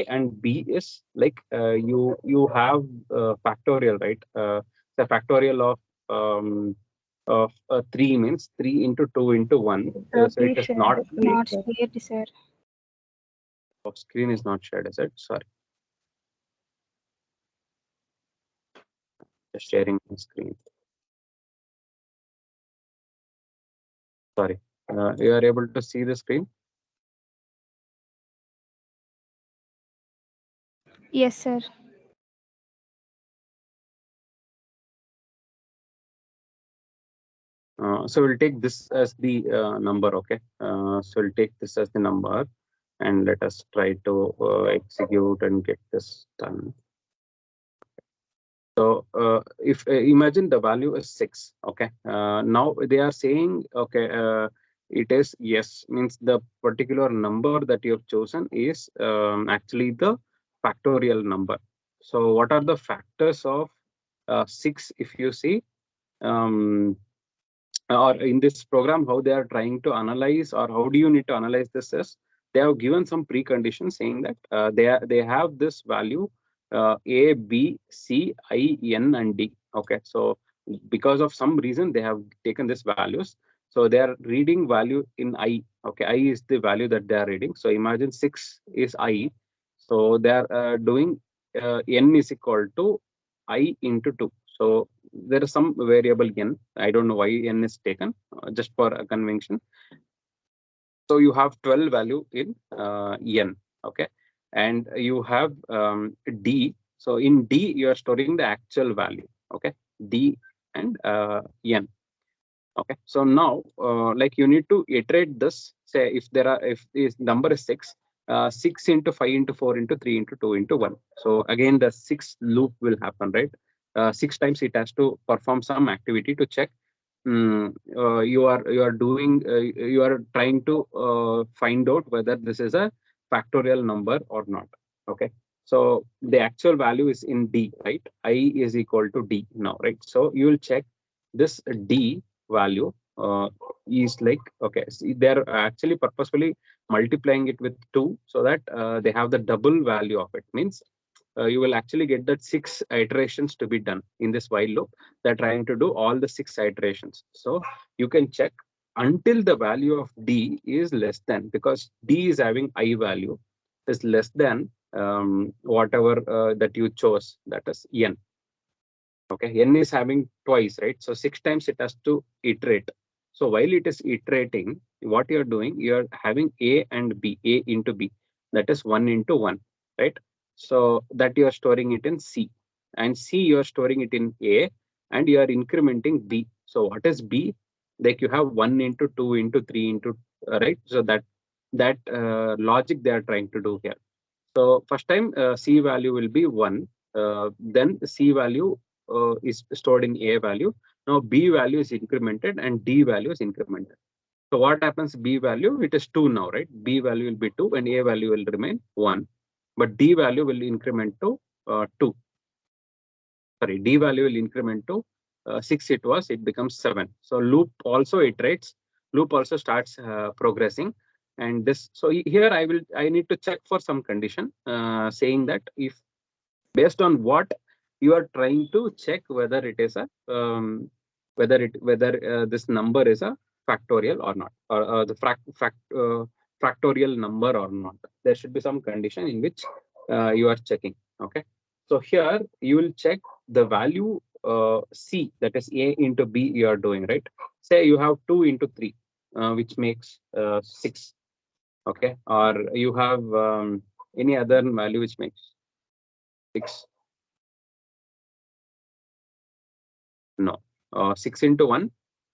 and B is like you have factorial, right? The factorial of 3 means 3 into 2 into 1. So it is not
shared, sir.
Oh, screen is not shared, is it? Sorry. Just sharing the screen. Sorry. You are able to see the screen?
Yes, sir.
So we'll take this as the number, okay? So we'll take this as the number and let us try to execute and get this done. So if imagine the value is 6, okay? Now they are saying, okay, it is yes, means the particular number that you have chosen is actually the factorial number. So what are the factors of 6 if you see? Or in this program, how they are trying to analyze, or how do you need to analyze this is they have given some preconditions saying that they have this value a, b, c, i, n, and d. Okay, so because of some reason they have taken these values, so they are reading value in I. Okay, I is the value that they are reading. So imagine 6 is I, so they are doing n is equal to I into 2. So there is some variable n. I don't know why n is taken, just for a convention. So you have 12 value in n, okay, and you have d. So in d you are storing the actual value, okay, d and n. Okay, so now like you need to iterate this. Say if this number is 6, 6 into 5 into 4 into 3 into 2 into 1. So again the 6 loop will happen, right? 6 times it has to perform some activity to check. You are doing you are trying to find out whether this is a factorial number or not. Okay, so the actual value is in d, right? I is equal to d now, right? So you will check this d value is like, okay, see, they're actually purposefully multiplying it with 2 so that they have the double value of it. Means you will actually get that 6 iterations to be done in this while loop. They're trying to do all the 6 iterations. So you can check until the value of d is less than, because d is having I value, is less than whatever that you chose, that is n. Okay, n is having twice, right? So 6 times it has to iterate. So while it is iterating, what you're doing, you're having a and b, a into b, that is 1 into 1, right? So that you are storing it in c, and c you are storing it in a, and you are incrementing b. So what is b? Like you have 1 into 2 into 3 into right? So that logic they are trying to do here. So first time c value will be 1, then c value is stored in a value. Now b value is incremented and d value is incremented. So what happens? B value, it is 2 now, right? B value will be 2 and A value will remain 1. But D value will increment to 2. Sorry, D value will increment to 6 it becomes 7. So loop also iterates, loop also starts progressing. And this, so here I need to check for some condition saying that if based on what you are trying to check whether it is a whether this number is a factorial or not, or the factorial number or not. There should be some condition in which you are checking. Okay, so here you will check the value C, that is A into B you are doing, right? Say you have 2 into 3, which makes 6. Okay, or you have any other value which makes 6. No, 6 into 1,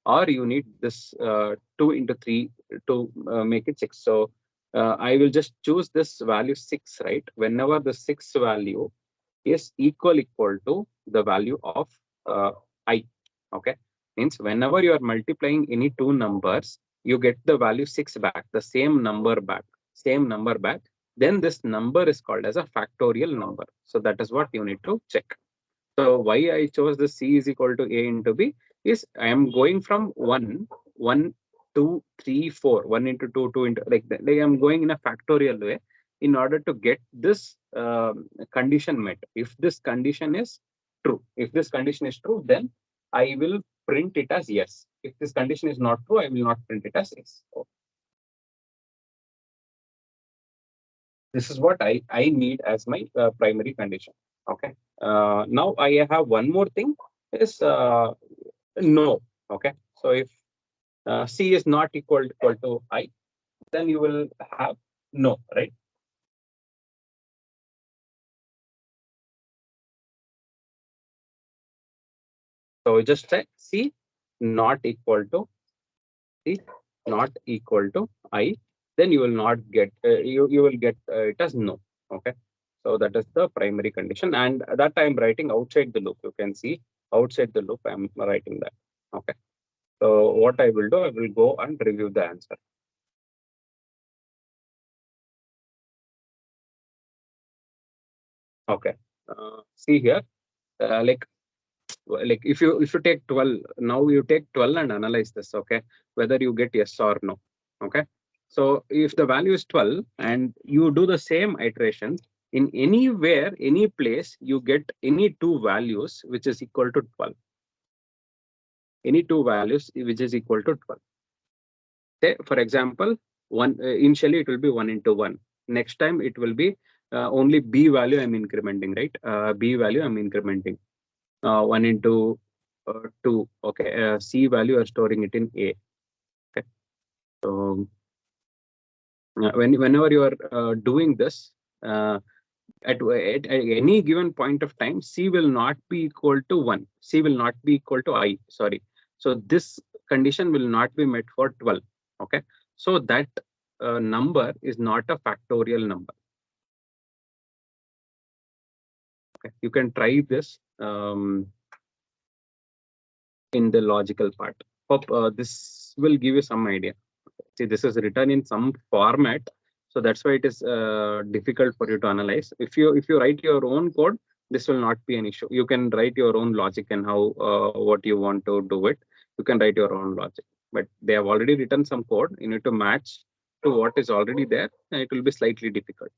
or you need this 2 into 3 to make it 6. So I will just choose this value 6, right? Whenever the 6 value is equal to the value of I. Okay, means whenever you are multiplying any two numbers, you get the value 6 back, the same number back. Then this number is called as a factorial number. So that is what you need to check. So why I chose the C is equal to A into B is I am going from 1, 2, 3, 4, 1 into 2, 2 into like that. Like I'm going in a factorial way in order to get this condition met. If this condition is true, then I will print it as yes. If this condition is not true, I will not print it as yes. So this is what I need as my primary condition. Okay. Now I have one more thing is no. Okay. So if C is not equal to I, then you will have no, right? So just check C not equal to I, then you will not get you will get it as no. Okay. So that is the primary condition, and that I am writing outside the loop. You can see outside the loop I am writing that. Okay. So what I will do, I will go and review the answer. Okay. See here, like if you take 12, now you take 12 and analyze this. Okay, whether you get yes or no. Okay. So if the value is 12 and you do the same iteration in anywhere, any place, you get any two values which is equal to 12. Any two values which is equal to 12. Say, for example, one initially it will be 1 into 1. Next time it will be only B value I'm incrementing, right? B value I'm incrementing. 1 into 2. Okay. C value are storing it in A. Okay. So whenever you are doing this, at any given point of time, C will not be equal to 1. C will not be equal to I. Sorry. So this condition will not be met for 12. Okay. So that number is not a factorial number. Okay. You can try this in the logical part. Hope this will give you some idea. See, this is written in some format, so that's why it is difficult for you to analyze. If you write your own code, this will not be an issue. You can write your own logic and how what you want to do it. You can write your own logic, but they have already written some code. You need to match to what is already there, and it will be slightly difficult.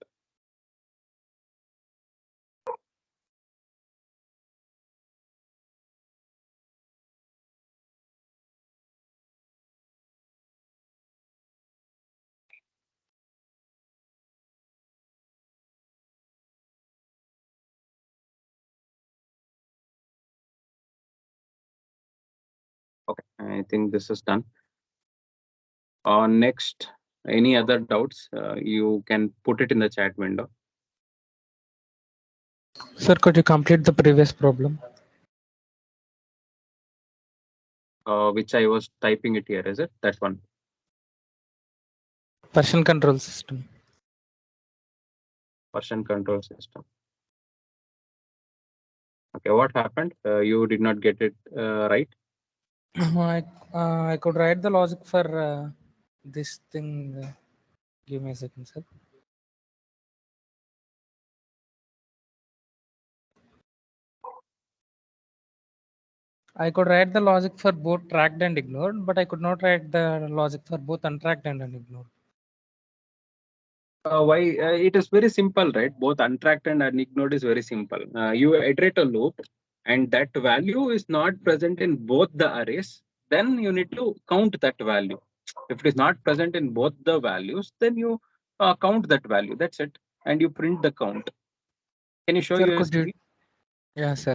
Okay, I think this is done. Next, any other doubts, you can put it in the chat window.
Sir, could you complete the previous problem?
Which I was typing it here, is it? That one.
Version control system.
Version control system. Okay, what happened? You did not get it right?
I could write the logic for this thing. Give me a second, sir. I could write the logic for both tracked and ignored, but I could not write the logic for both untracked and unignored.
Why? It is very simple, right? Both untracked and unignored is very simple. You iterate a loop, and that value is not present in both the arrays. Then you need to count that value. If it is not present in both the values, then you count that value. That's it, and you print the count. Can you show
Sir,
your
could you?
screen?
Yeah, sir.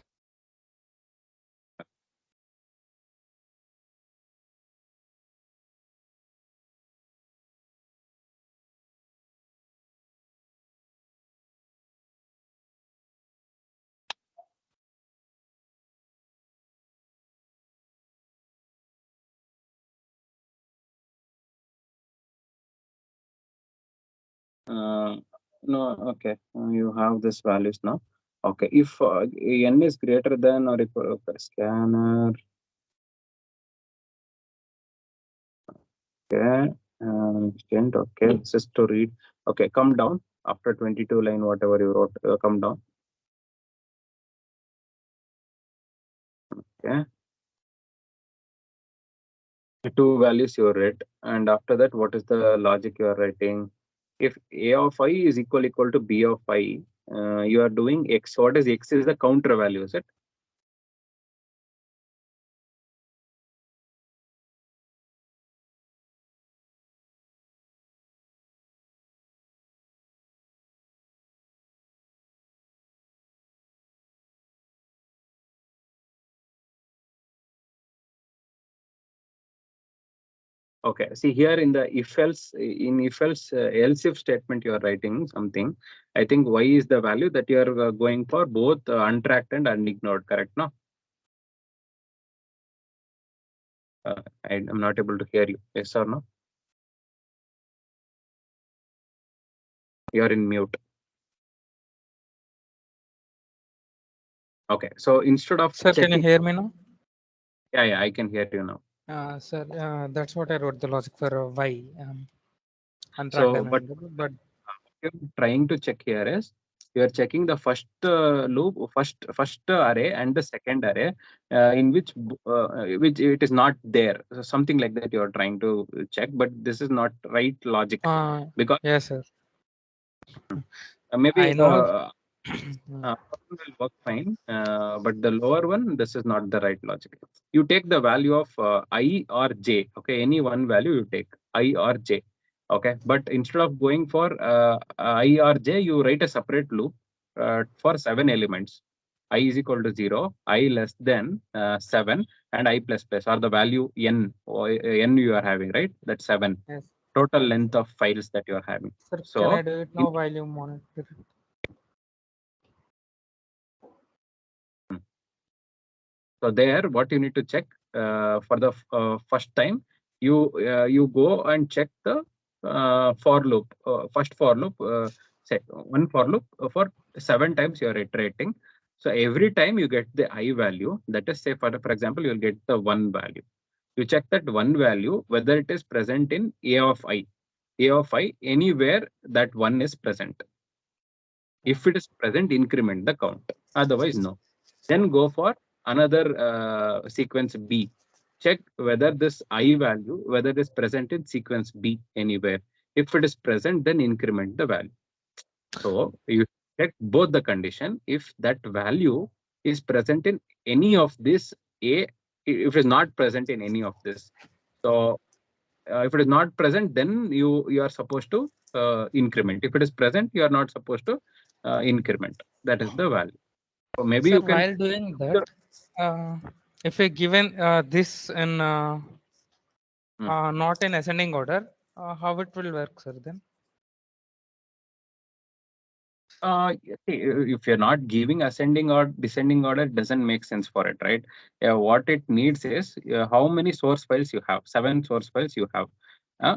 No, okay. You have this values now. Okay, if n is greater than or equal, okay, scanner. Okay, extent. Okay, this is to read. Okay, come down after 22 line, whatever you wrote. Come down. Okay, the two values you read, and after that, what is the logic you are writing? If a of I is equal to b of I, you are doing x. What is x? Is the counter value, is it? Okay, see here in the if else else if statement you are writing something. I think y is the value that you are going for both untracked and unignored, correct? No, I'm not able to hear you. Yes or no? You are in mute. Okay, so instead of
Sir, can you
checking,
hear me now?
yeah, I can hear you now.
Sir, that's what I wrote the logic for y, untracked
So,
and
but
unignored. But
you're trying to check here is you are checking the first loop, first array and the second array, in which it is not there. So something like that you are trying to check, but this is not right logic because
yes, sir.
maybe
I know.
first one will work fine, but the lower one, this is not the right logic. You take the value of I or j. Okay, any one value you take I or j. Okay, but instead of going for I or j, you write a separate loop for 7 elements. I is equal to 0, I less than 7, and I plus plus, or the value n, or n you are having, right? That's 7.
Yes.
Total length of files that you are having.
Sir,
So,
can I do it now while you monitor it?
So there, what you need to check for the first time, you go and check the for loop, first for loop, say one for loop for 7 times you are iterating. So every time you get the I value, that is, say for example, you'll get the 1 value. You check that 1 value whether it is present in A of I. A of I, anywhere that 1 is present. If it is present, increment the count. Otherwise, no. Then go for another sequence B. Check whether this I value, whether it is present in sequence B anywhere. If it is present, then increment the value. So you check both the condition. If that value is present in any of this A, if it is not present in any of this. So if it is not present, then you are supposed to increment. If it is present, you are not supposed to increment. That is the value. So maybe
Sir,
you can.
while doing that, if we given this in not in ascending order, how it will work, sir? Then
If you're not giving ascending or descending order, it doesn't make sense for it, right? What it needs is how many source files you have. 7 source files you have.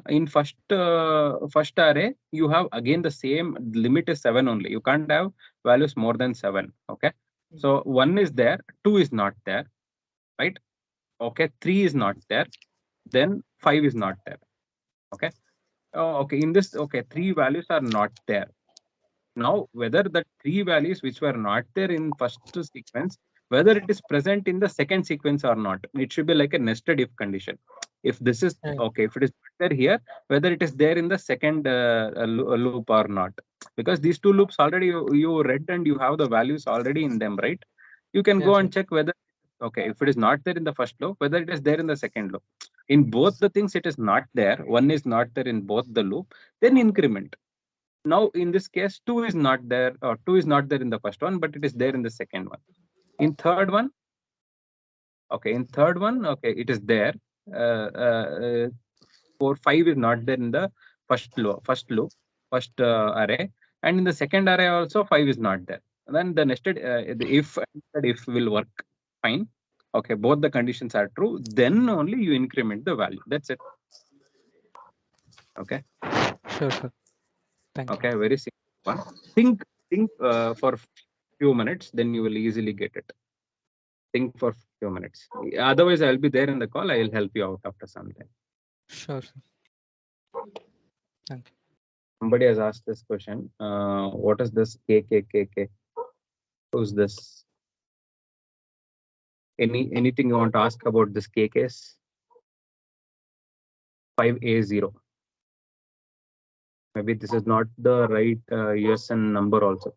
In first array, you have again the same limit is 7 only. You can't have values more than 7. Okay, so 1 is there, 2 is not there, right? Okay, 3 is not there, then 5 is not there.
Okay. Oh, okay. In this, okay, 3 values are not there. Now, whether the 3 values which were not there in first sequence, whether it is present in the second sequence or not, it should be like a nested if condition. If this is
Right.
okay, if it is not there here, whether it is there in the second loop or not, because these two loops already you read and you have the values already in them, right? You can go
Yes,
and check whether, okay, if it is not there in the first loop, whether it is there in the second loop. In both the things, it is not there. One is not there in both the loop, then increment. Now, in this case, 2 is not there, or 2 is not there in the first one, but it is there in the second one. In third one, okay, it is there. 4, 5 is not there in the first loop, first array, and in the second array also 5 is not there. And then the nested the if will work fine. Okay, both the conditions are true. Then only you increment the value. That's it. Okay.
sure, sir. Thank you.
Okay, very simple one. Think for few minutes, then you will easily get it. Think for few minutes. Otherwise, I'll be there in the call. I will help you out after some time.
Sure, sir. Thank you.
Somebody has asked this question. What is this KKKK? Who's this? Anything you want to ask about this KKs? 5A0. Maybe this is not the right USN number also.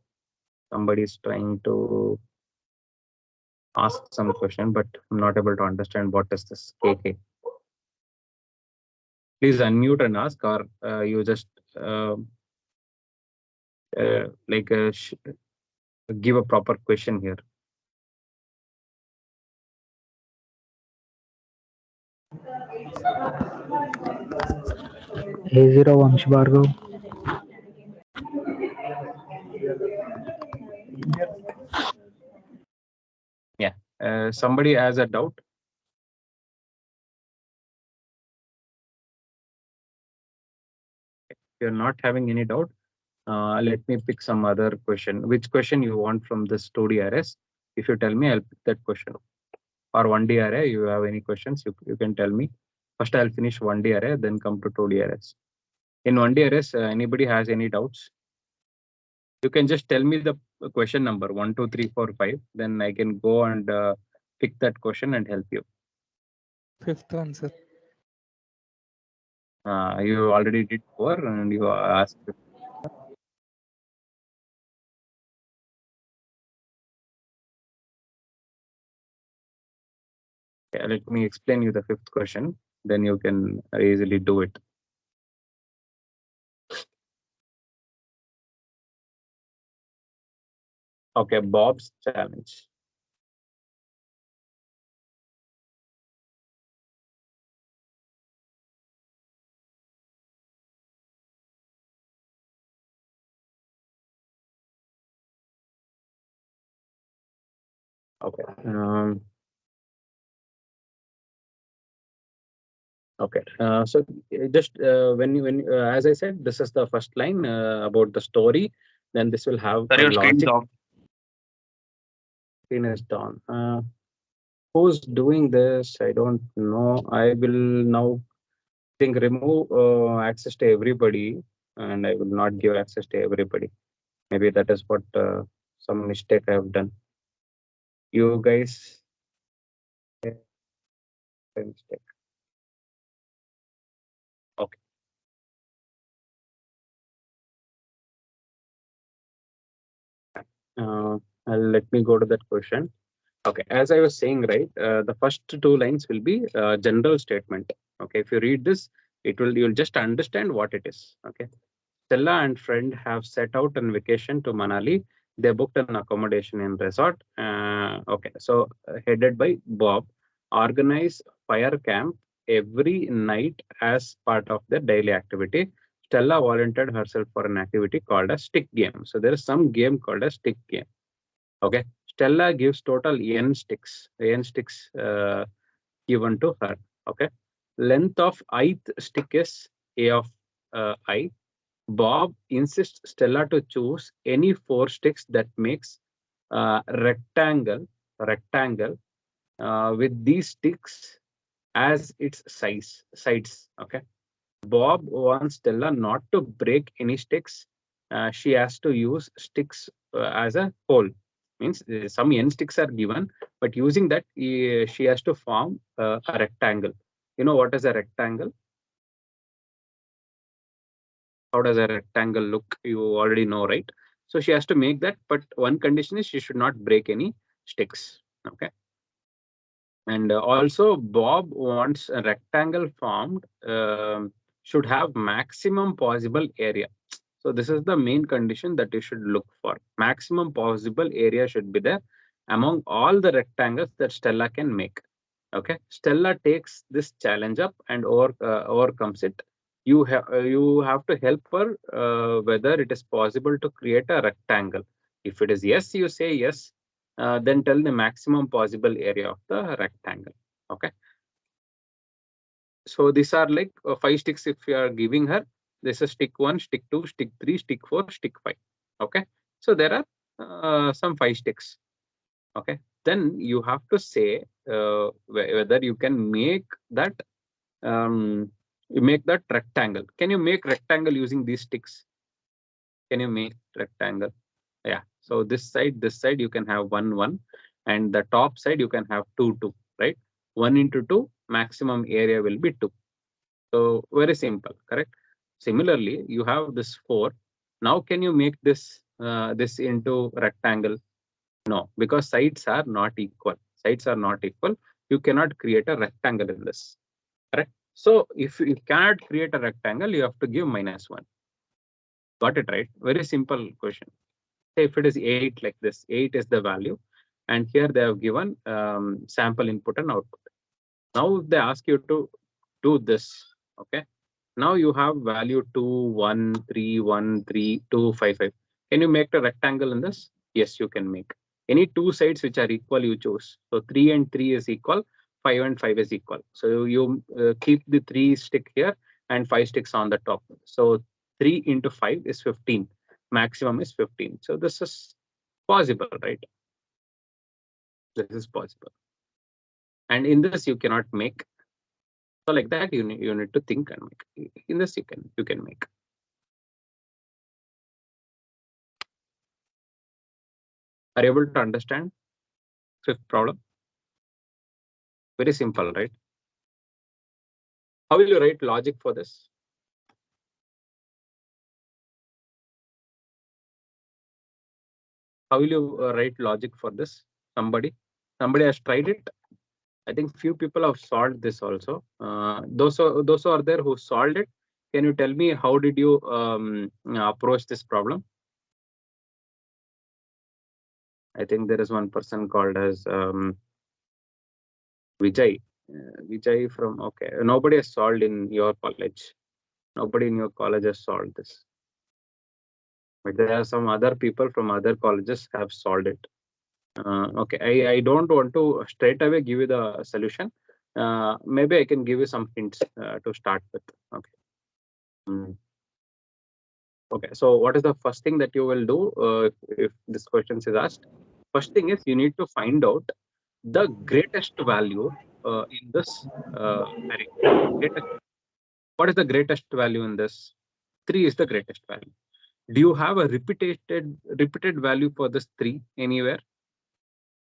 Somebody is trying to ask some question, but I'm not able to understand what is this KK. Please unmute and ask, or you just give a proper question here.
A0 Vansh Bhargav.
Yeah. Somebody has a doubt. If you're not having any doubt, let me pick some other question. Which question you want from this 2D arrays? If you tell me, I'll pick that question. Or 1D array, you have any questions, you can tell me. First, I'll finish 1D array, then come to 2D arrays. In 1D arrays, anybody has any doubts? You can just tell me the question number 1, 2, 3, 4, 5. Then I can go and pick that question and help you.
Fifth one, sir.
You already did 4 and you asked. Okay, let me explain you the 5th question. Then you can easily do it. Okay, Bob's challenge. Okay. Okay. So just when as I said, this is the first line about the story. Then this will have
Sir,
a
your screen is
logic.
off.
Screen is down. Who's doing this? I don't know. I will now think remove access to everybody, and I will not give access to everybody. Maybe that is what some mistake I have done. You guys, mistake. Okay. Let me go to that question. Okay, as I was saying, right, the first 2 lines will be general statement. Okay, if you read this, you'll just understand what it is. Okay, Stella and friend have set out on vacation to Manali. They booked an accommodation in resort. Okay, so headed by Bob, organize fire camp every night as part of their daily activity. Stella volunteered herself for an activity called a stick game. So there is some game called a stick game. Okay, Stella gives total n sticks given to her. Okay, length of ith stick is a of I. Bob insists Stella to choose any 4 sticks that makes rectangle with these sticks as its sides. Okay, Bob wants Stella not to break any sticks. She has to use sticks as a whole. Means some n sticks are given, but using that she has to form a rectangle. You know what is a rectangle? How does a rectangle look? You already know, right? So she has to make that, but one condition is she should not break any sticks. Okay. And also Bob wants a rectangle formed should have maximum possible area. So this is the main condition that you should look for. Maximum possible area should be there among all the rectangles that Stella can make. Okay, Stella takes this challenge up and overcomes it. You have to help her whether it is possible to create a rectangle. If it is yes, you say yes. Then tell the maximum possible area of the rectangle. Okay. So these are like 5 sticks. If you are giving her, this is stick 1, stick 2, stick 3, stick 4, stick 5. Okay. So there are some 5 sticks. Okay. Then you have to say whether you can make that rectangle. Can you make rectangle using these sticks? Can you make rectangle? Yeah. So this side you can have 1, 1, and the top side you can have 2, 2, right? 1 into 2, maximum area will be 2. So very simple, correct? Similarly, you have this 4. Now can you make this this into rectangle? No, because sides are not equal. Sides are not equal. You cannot create a rectangle in this. Correct? So if you cannot create a rectangle, you have to give -1. Got it, right? Very simple question. Say if it is 8 like this, 8 is the value, and here they have given sample input and output. Now if they ask you to do this, okay? Now you have value 2, 1, 3, 1, 3, 2, 5, 5. Can you make the rectangle in this? Yes, you can make. Any two sides which are equal, you choose. So 3 and 3 is equal, 5 and 5 is equal. So you keep the 3 stick here and 5 sticks on the top. So 3 into 5 is 15. Maximum is 15. So this is possible, right? This is possible. And in this you cannot make. So like that you need to think and make. In this you can make. Are you able to understand fifth problem? Very simple, right? How will you write logic for this? How will you write logic for this? Somebody has tried it. I think few people have solved this also. Those who are there who solved it, can you tell me how did you approach this problem? I think there is one person called as Vijay. Vijay from, okay. Nobody has solved in your college. Nobody in your college has solved this. But there are some other people from other colleges have solved it. Okay, I don't want to straight away give you the solution. Maybe I can give you some hints to start with. Okay. Okay, so what is the first thing that you will do if this question is asked? First thing is you need to find out the greatest value in this array. What is the greatest value in this? 3 is the greatest value. Do you have a repeated value for this 3 anywhere?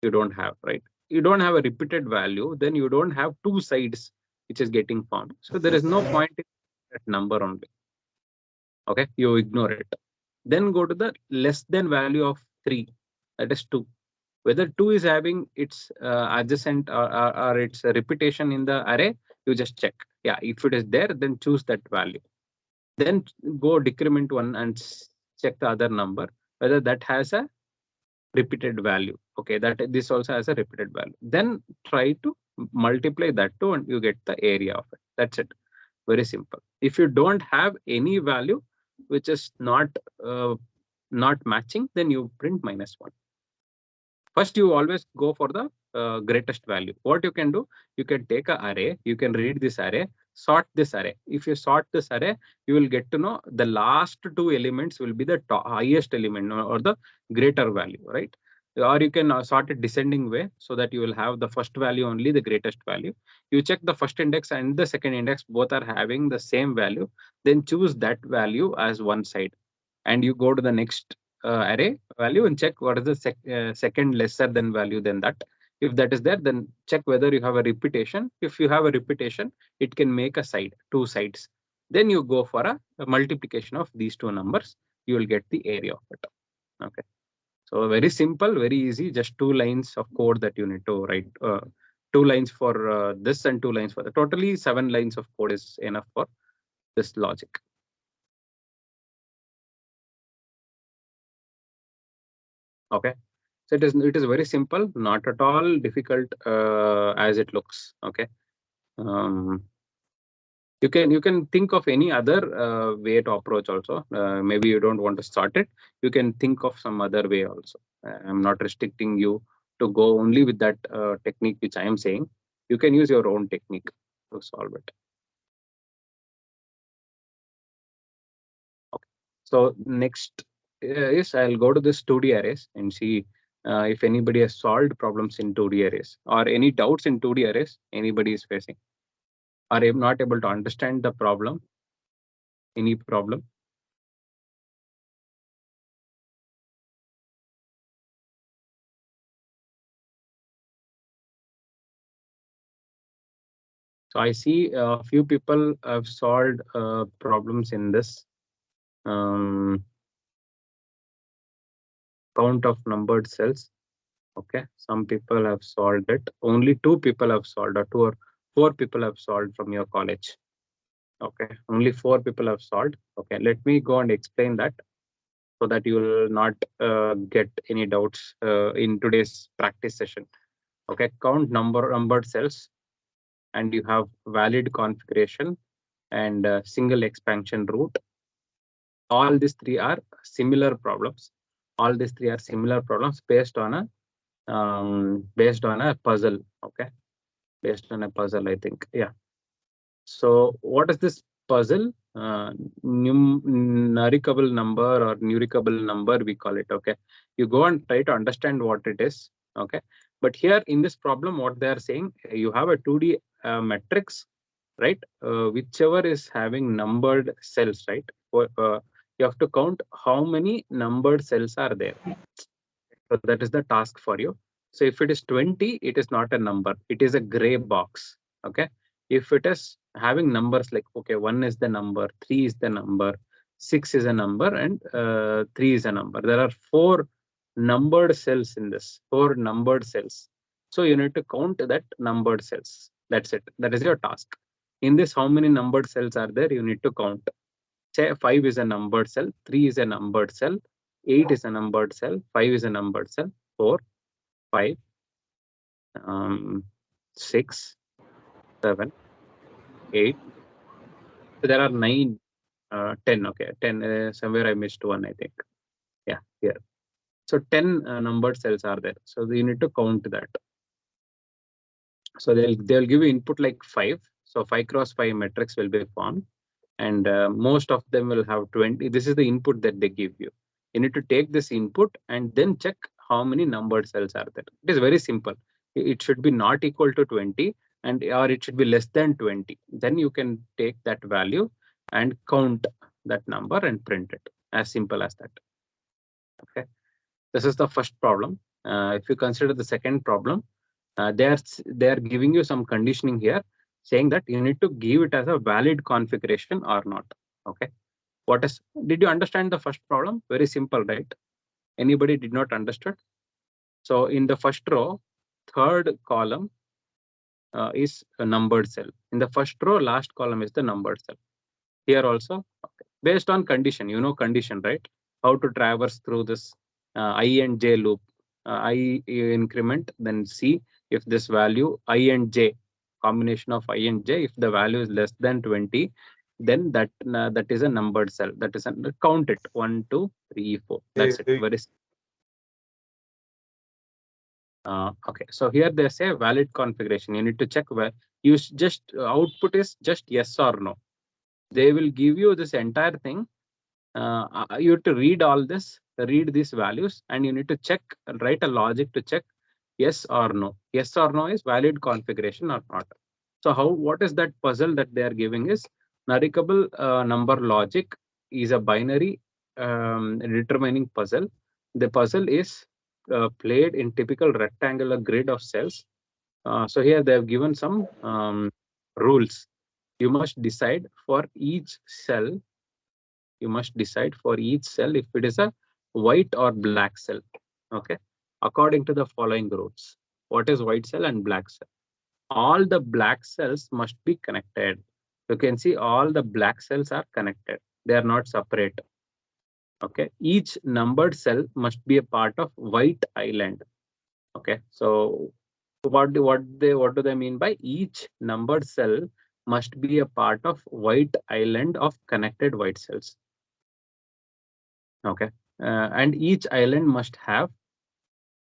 You don't have, right? You don't have a repeated value, then you don't have 2 sides which is getting formed. So there is no point in that number only. Okay, you ignore it. Then go to the less than value of 3, that is 2. Whether 2 is having its adjacent or its repetition in the array, you just check. Yeah, if it is there, then choose that value. Then go decrement 1 and check the other number, whether that has a repeated value. Okay, that this also has a repeated value. Then try to multiply that 2 and you get the area of it. That's it. Very simple. If you don't have any value which is not matching, then you print -1. First, you always go for the greatest value. What you can do, you can take an array, you can read this array, sort this array. If you sort this array, you will get to know the last 2 elements will be the highest element or the greater value, right? or you can sort it descending way so that you will have the first value only the greatest value. You check the first index and the second index, both are having the same value, then choose that value as one side, and you go to the next array value and check what is the second lesser than value than that. If that is there, then check whether you have a repetition. If you have a repetition, it can make a side, two sides. Then you go for a multiplication of these two numbers. You will get the area of it. Okay. So very simple, very easy, just 2 lines of code that you need to write. 2 lines for this and 2 lines for the totally 7 lines of code is enough for this logic. Okay, so it is very simple, not at all difficult as it looks. Okay, you can think of any other way to approach also. Maybe you don't want to start it. You can think of some other way also. I'm not restricting you to go only with that technique which I am saying. You can use your own technique to solve it. Okay. So next is I'll go to this 2D arrays and see if anybody has solved problems in 2D arrays or any doubts in 2D arrays anybody is facing. Are you not able to understand the problem? Any problem? So I see a few people have solved problems in this count of numbered cells. Okay, some people have solved it. Only 2 people have solved, or 2 or 4 people have solved from your college. Okay, only 4 people have solved. Okay, let me go and explain that so that you will not get any doubts in today's practice session. Okay, count numbered cells, and you have valid configuration and single expansion route. All these 3 are similar problems. All these 3 are similar problems based on a puzzle. Okay, based on a puzzle, I think. Yeah. So what is this puzzle? Numericable number or numericable number, we call it. Okay, you go and try to understand what it is. Okay, but here in this problem, what they are saying, you have a 2D matrix, right? Whichever is having numbered cells, right? You have to count how many numbered cells are there. So that is the task for you. So if it is 20, it is not a number, it is a gray box. Okay, if it is having numbers like, okay, 1 is the number, 3 is the number, 6 is a number, and 3 is a number. There are 4 numbered cells in this, 4 numbered cells. So you need to count that numbered cells. That's it. That is your task. In this, how many numbered cells are there? You need to count. Say 5 is a numbered cell, 3 is a numbered cell, 8 is a numbered cell, 5 is a numbered cell, 4, 5, 6, 7, 8. So there are 9, 10. Okay, 10. Somewhere I missed 1, I think. Yeah, here. So 10 numbered cells are there. So you need to count that. So they'll give you input like 5. So 5 cross 5 matrix will be formed, and most of them will have 20. This is the input that they give you. You need to take this input and then check how many numbered cells are there. It is very simple. It should be not equal to 20, and or it should be less than 20. Then you can take that value and count that number and print it. As simple as that. Okay, this is the first problem. If you consider the second problem, they are giving you some conditioning here, saying that you need to give it as a valid configuration or not. Okay, did you understand the first problem? Very simple, right? Anybody did not understood? So in the first row, third column is a numbered cell. In the first row, last column is the numbered cell. Here also, okay. Based on condition, you know condition, right? How to traverse through this I and j loop. I increment, then C. If this value I and j, combination of I and j, if the value is less than 20, then that is a numbered cell. That is count it 1, 2, 3, 4. That's it. Very okay. So here they say valid configuration. You need to check where you just output is just yes or no. They will give you this entire thing you have to read all this, read these values, and you need to check, write a logic to check yes or no. Yes or no is valid configuration or not. So what is that puzzle that they are giving is nullable number logic is a binary determining puzzle. The puzzle is played in typical rectangular grid of cells. So here they have given some rules. You must decide for each cell. You must decide for each cell if it is a white or black cell. Okay, according to the following rules. What is white cell and black cell? All the black cells must be connected. You can see all the black cells are connected. They are not separate. Okay, each numbered cell must be a part of white island. Okay, so what do they mean by each numbered cell must be a part of white island of connected white cells? Okay, and each island must have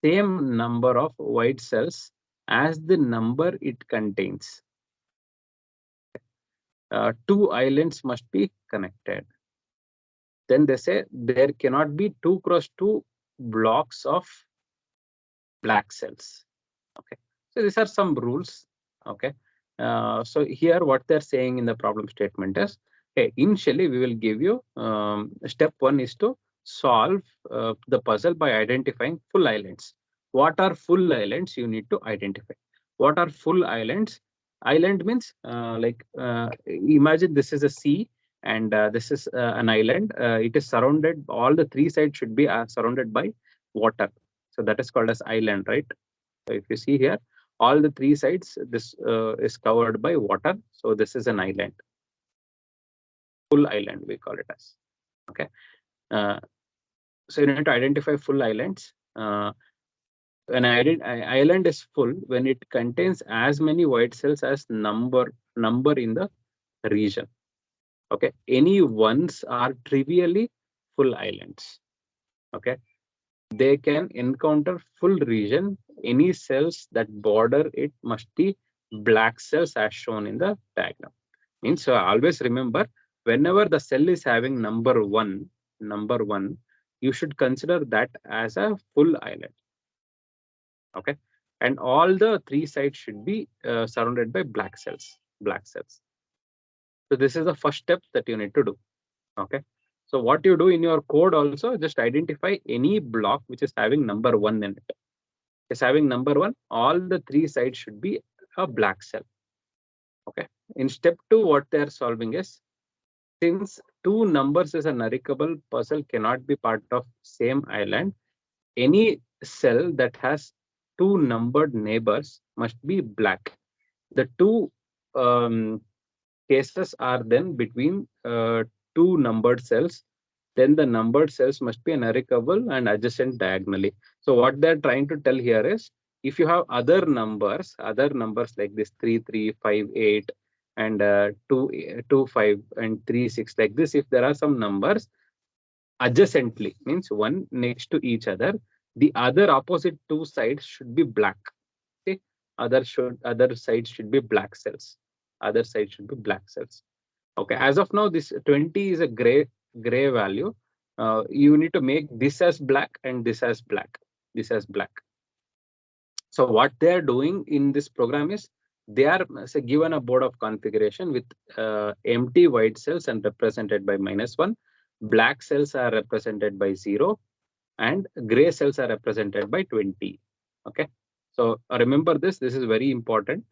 same number of white cells as the number it contains. Two islands must be connected. Then they say there cannot be 2 cross 2 blocks of black cells. Okay, so these are some rules. Okay, so here what they're saying in the problem statement is, hey, initially we will give you step 1 is to solve the puzzle by identifying full islands. What are full islands? You need to identify. What are full islands? Island means imagine this is a sea and this is an island. It is surrounded, all the 3 sides should be surrounded by water. So that is called as island, right? So if you see here, all the 3 sides, this is covered by water. So this is an island. Full island, we call it as. Okay. So you need to identify full islands. An island is full when it contains as many white cells as number in the region. Okay, any ones are trivially full islands. Okay, they can encounter full region. Any cells that border it must be black cells as shown in the diagram. Means so always remember, whenever the cell is having number one, you should consider that as a full island. Okay, and all the 3 sides should be surrounded by black cells. So this is the first step that you need to do. Okay, so what you do in your code also, just identify any block which is having number 1 in it. Is having number 1, all the 3 sides should be a black cell. Okay, in step 2, what they are solving is, since 2 numbers is a nullable puzzle cannot be part of same island, any cell that has 2 numbered neighbors must be black. The 2 cases are then between 2 numbered cells. Then the numbered cells must be nullable and adjacent diagonally. So what they're trying to tell here is, if you have other numbers like this 3, 3, 5, 8, and 2, 2, 5, and 3, 6, like this, if there are some numbers adjacently, means one next to each other, the other opposite 2 sides should be black. Okay, other sides should be black cells. Other side should be black cells. Okay, as of now, this 20 is a gray value. You need to make this as black and this as black. So what they are doing in this program is, they are given a board of configuration with empty white cells and represented by -1. Black cells are represented by 0. And gray cells are represented by 20. Okay, so remember this is very important.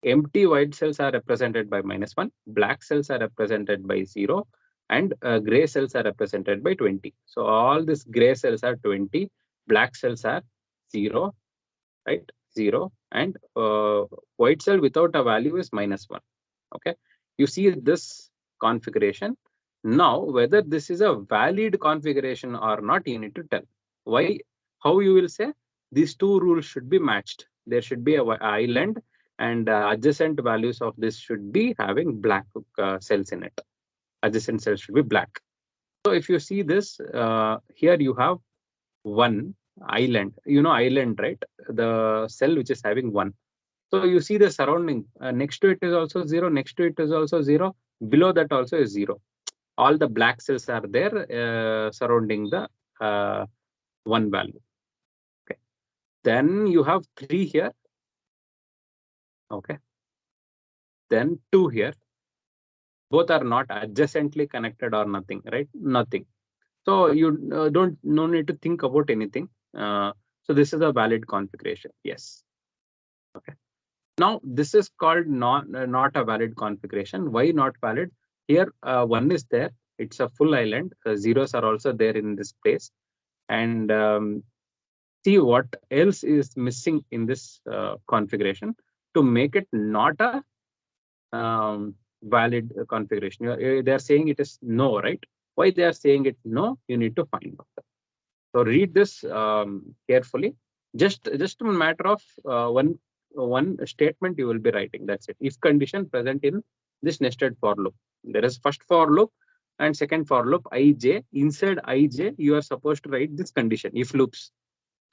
Empty white cells are represented by -1, black cells are represented by 0, and gray cells are represented by 20. So all these gray cells are 20, black cells are 0, right? 0, and white cell without a value is -1. Okay, you see this configuration. Now, whether this is a valid configuration or not, you need to tell. Why? How you will say? These 2 rules should be matched. There should be an island, and adjacent values of this should be having black cells in it. Adjacent cells should be black. So if you see this, here you have 1 island. You know island, right? The cell which is having 1. So you see the surrounding. Next to it is also 0. Next to it is also 0. Below that also is 0. all the black cells are there surrounding the one value. Okay, then you have 3 here. Okay, then 2 here. Both are not adjacently connected or nothing, right? Nothing. So you no need to think about anything. So this is a valid configuration. Yes. Okay. Now this is called not a valid configuration. Why not valid? Here 1 is there. It's a full island. Zeros are also there in this place. And see what else is missing in this configuration to make it not a valid configuration. They are saying it is no, right? Why they are saying it no? You need to find out. So read this carefully. Just a matter of one statement you will be writing. That's it. If condition present in this nested for loop. There is first for loop and second for loop ij. Inside ij, you are supposed to write this condition if loops.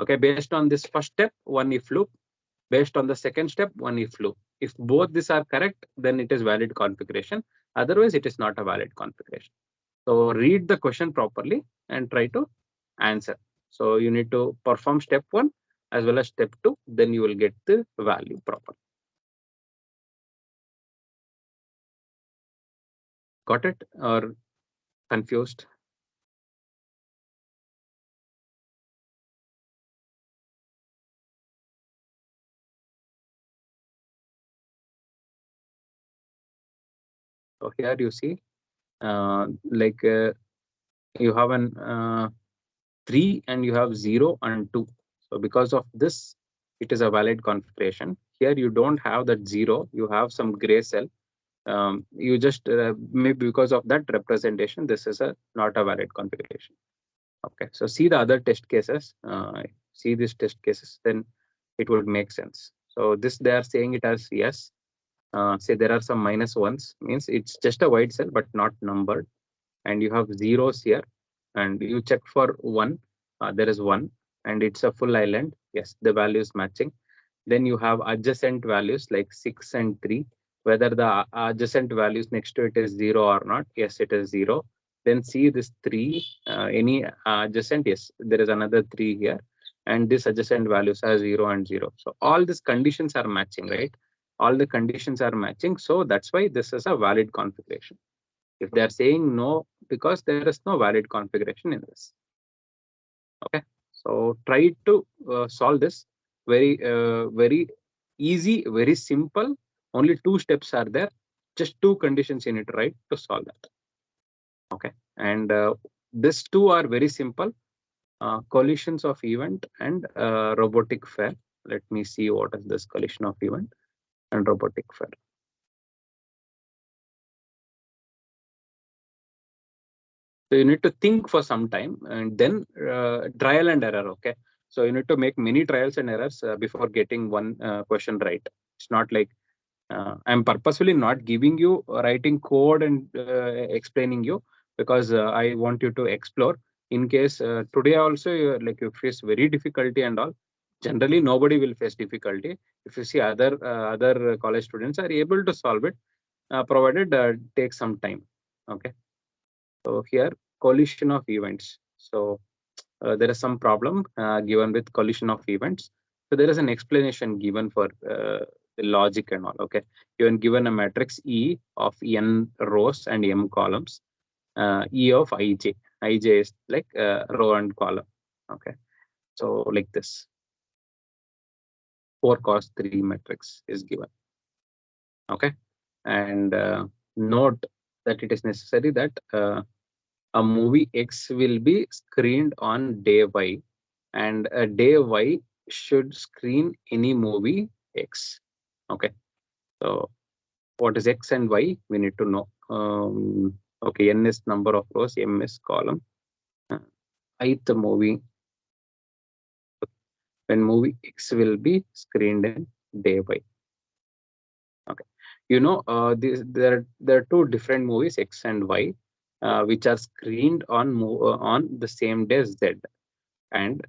Okay, based on this first step, one if loop. Based on the second step, one if loop. If both these are correct, then it is valid configuration. Otherwise, it is not a valid configuration. So read the question properly and try to answer. So you need to perform step 1 as well as step 2, then you will get the value proper. Got it or confused? So here you see you have an 3 and you have 0 and 2. So because of this, it is a valid configuration. Here you don't have that 0, you have some gray cell. You just maybe because of that representation, this is not a valid configuration. Okay, so see the other test cases. See these test cases, then it would make sense. So this they are saying it as yes. Say there are some -1s, means it's just a white cell but not numbered, and you have zeros here, and you check for 1. There is 1, and it's a full island. Yes, the value is matching. Then you have adjacent values like 6 and 3. Whether the adjacent values next to it is 0 or not. Yes, it is 0. Then see this 3. Any adjacent? Yes, there is another 3 here, and this adjacent values are 0 and 0. So all these conditions are matching, right? All the conditions are matching. So that's why this is a valid configuration. If they are saying no, because there is no valid configuration in this. Okay, so try to solve this. Very easy, very simple. Only 2 steps are there. Just 2 conditions you need to write to solve that. Okay, and these 2 are very simple. Collisions of event and robotic fair. Let me see what is this collision of event and robotic fair. So you need to think for some time and then trial and error. Okay, so you need to make many trials and errors before getting one question right. It's not like I'm purposefully not giving you writing code and explaining you, because I want you to explore. In case today also you face very difficulty and all. Generally, nobody will face difficulty. If you see other college students are able to solve it, provided take some time. Okay. So here collision of events. So there is some problem given with collision of events. So there is an explanation given for the logic and all. Okay, given a matrix E of n rows and m columns. E of ij. Ij is like row and column. Okay, so like this. 4 cos 3 matrix is given. Okay, and note that it is necessary that a movie X will be screened on day Y, and a day Y should screen any movie X. Okay, so what is X and Y? We need to know. Okay, n is number of rows, m is column. Ith movie, when movie X will be screened in day Y. Okay, there are 2 different movies, X and Y, which are screened on the same day as Z, and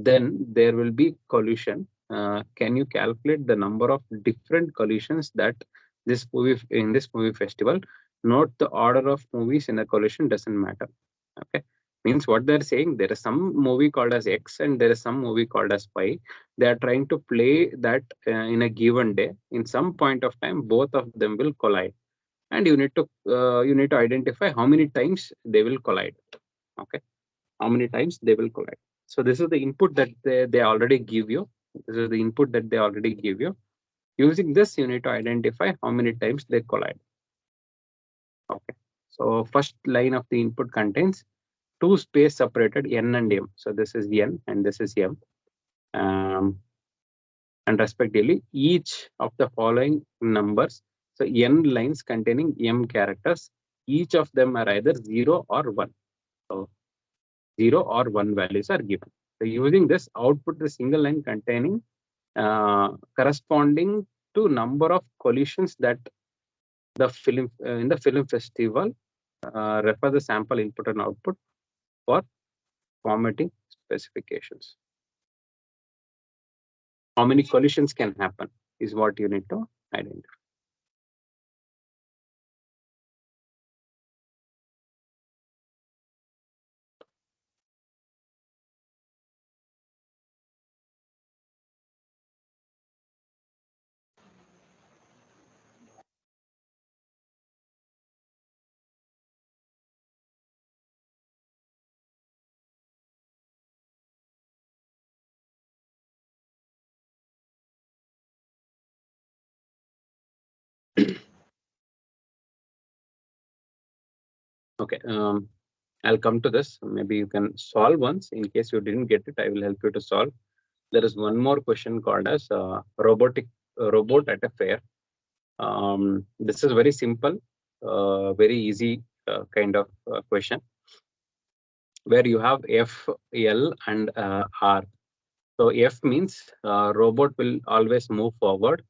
then there will be collision. Can you calculate the number of different collisions that in this movie festival Note the order of movies in the collision doesn't matter. Okay, means what they're saying, there is some movie called as X and there is some movie called as Y. They are trying to play that in a given day. In some point of time, both of them will collide, and you need to identify how many times they will collide. Okay, how many times they will collide. So this is the input that they already give you. This is the input that they already give you. Using this, you need to identify how many times they collide. Okay, so first line of the input contains two space separated n and m. So this is n and this is m. And respectively, each of the following numbers, so n lines containing m characters, each of them are either 0 or 1. So 0 or 1 values are given. So using this, output the single line containing corresponding to number of collisions that the film in the film festival. Refer the sample input and output for formatting specifications. How many collisions can happen is what you need to identify. Okay, I'll come to this. Maybe you can solve once. In case you didn't get it, I will help you to solve. There is one more question called as robot at a fair. This is very simple, very easy kind of question, where you have F, L, and R. So F means robot will always move forward.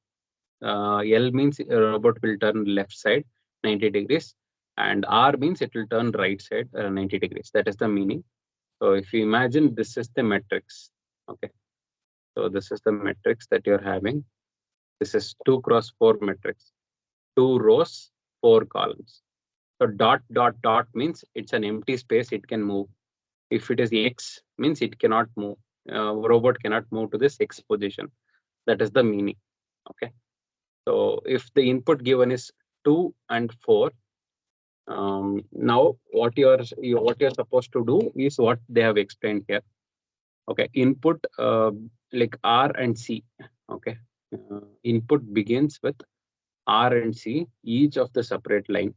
L means robot will turn left side 90 degrees, and R means it will turn right side 90 degrees. That is the meaning. So if you imagine, this is the matrix. Okay, so this is the matrix that you're having. This is 2 cross 4 matrix, 2 rows, 4 columns. So dot dot dot means it's an empty space, it can move. If it is X means it cannot move. Robot cannot move to this X position. That is the meaning. Okay. So if the input given is 2 and 4, now what you're supposed to do is what they have explained here. Okay, input like R and C. Okay, input begins with R and C, each of the separate line.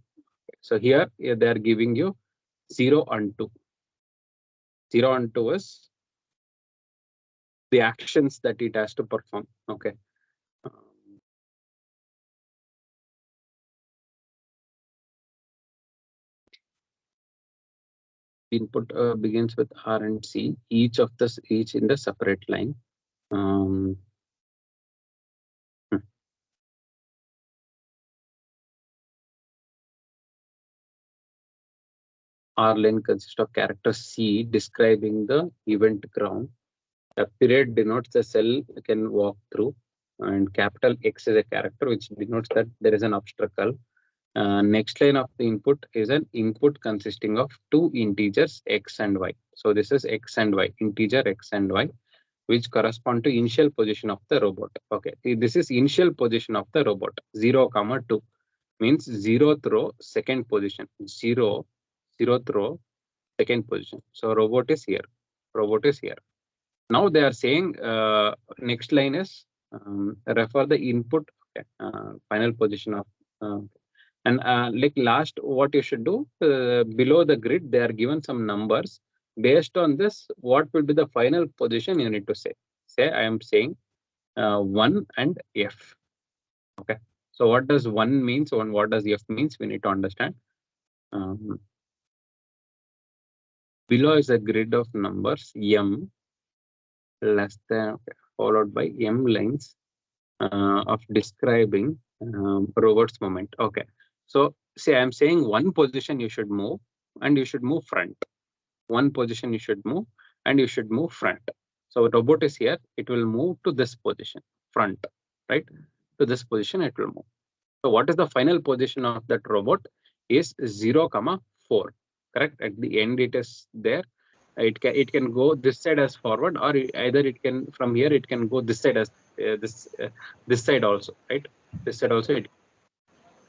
So here they are giving you 0 and 2. 0 and 2 is the actions that it has to perform. Okay. Input begins with R and C, each in the separate line. R line consists of character C describing the event ground. The period denotes the cell can walk through, and capital X is a character which denotes that there is an obstacle. Next line of the input is an input consisting of 2 integers X and Y. So this is X and Y, integer X and Y, which correspond to initial position of the robot. Okay, this is initial position of the robot. 0, 2 means 0th row, second position. 0th row, second position. So robot is here. Robot is here. Now they are saying next line is refer the input, okay, final position of and like last, what you should do below the grid, they are given some numbers. Based on this, what will be the final position you need to say? Say I am saying 1 and F. Okay. So what does 1 means and what does F means? We need to understand. Below is a grid of numbers M less than, okay, followed by M lines of describing robot's moment. Okay. So say I'm saying 1 position you should move and you should move front. 1 position you should move and you should move front. So robot is here, it will move to this position, front, right? To this position it will move. So what is the final position of that robot? is 0,4. Correct? At the end, it is there. It can go this side as forward, or either it can from here it can go this side as this side also, right? This side also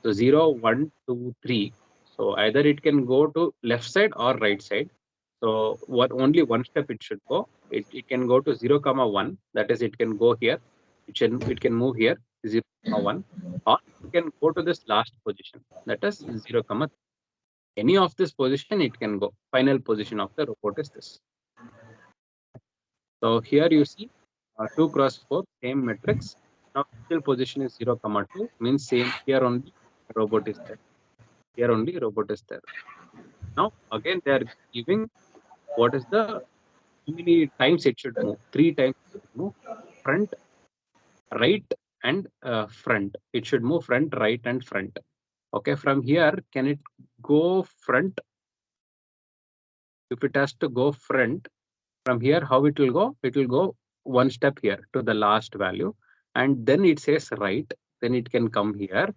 so 0, 1, 2, 3. So either it can go to left side or right side. So only one step it should go. It can go to 0,1. That is, it can go here. It can move here 0,1, or it can go to this last position. That is 0,3. Any of this position it can go. Final position of the robot is this. So here you see 2 cross 4, same matrix. Now initial position is 0,2, means same here only robot is there. Here only robot is there. Now again they are giving what is the how many times it should move. 3 times it should move. Front, right, and front. It should move front, right, and front. Okay, from here can it go front? If it has to go front, from here how it will go? It will go one step here to the last value, and then it says right. Then it can come here.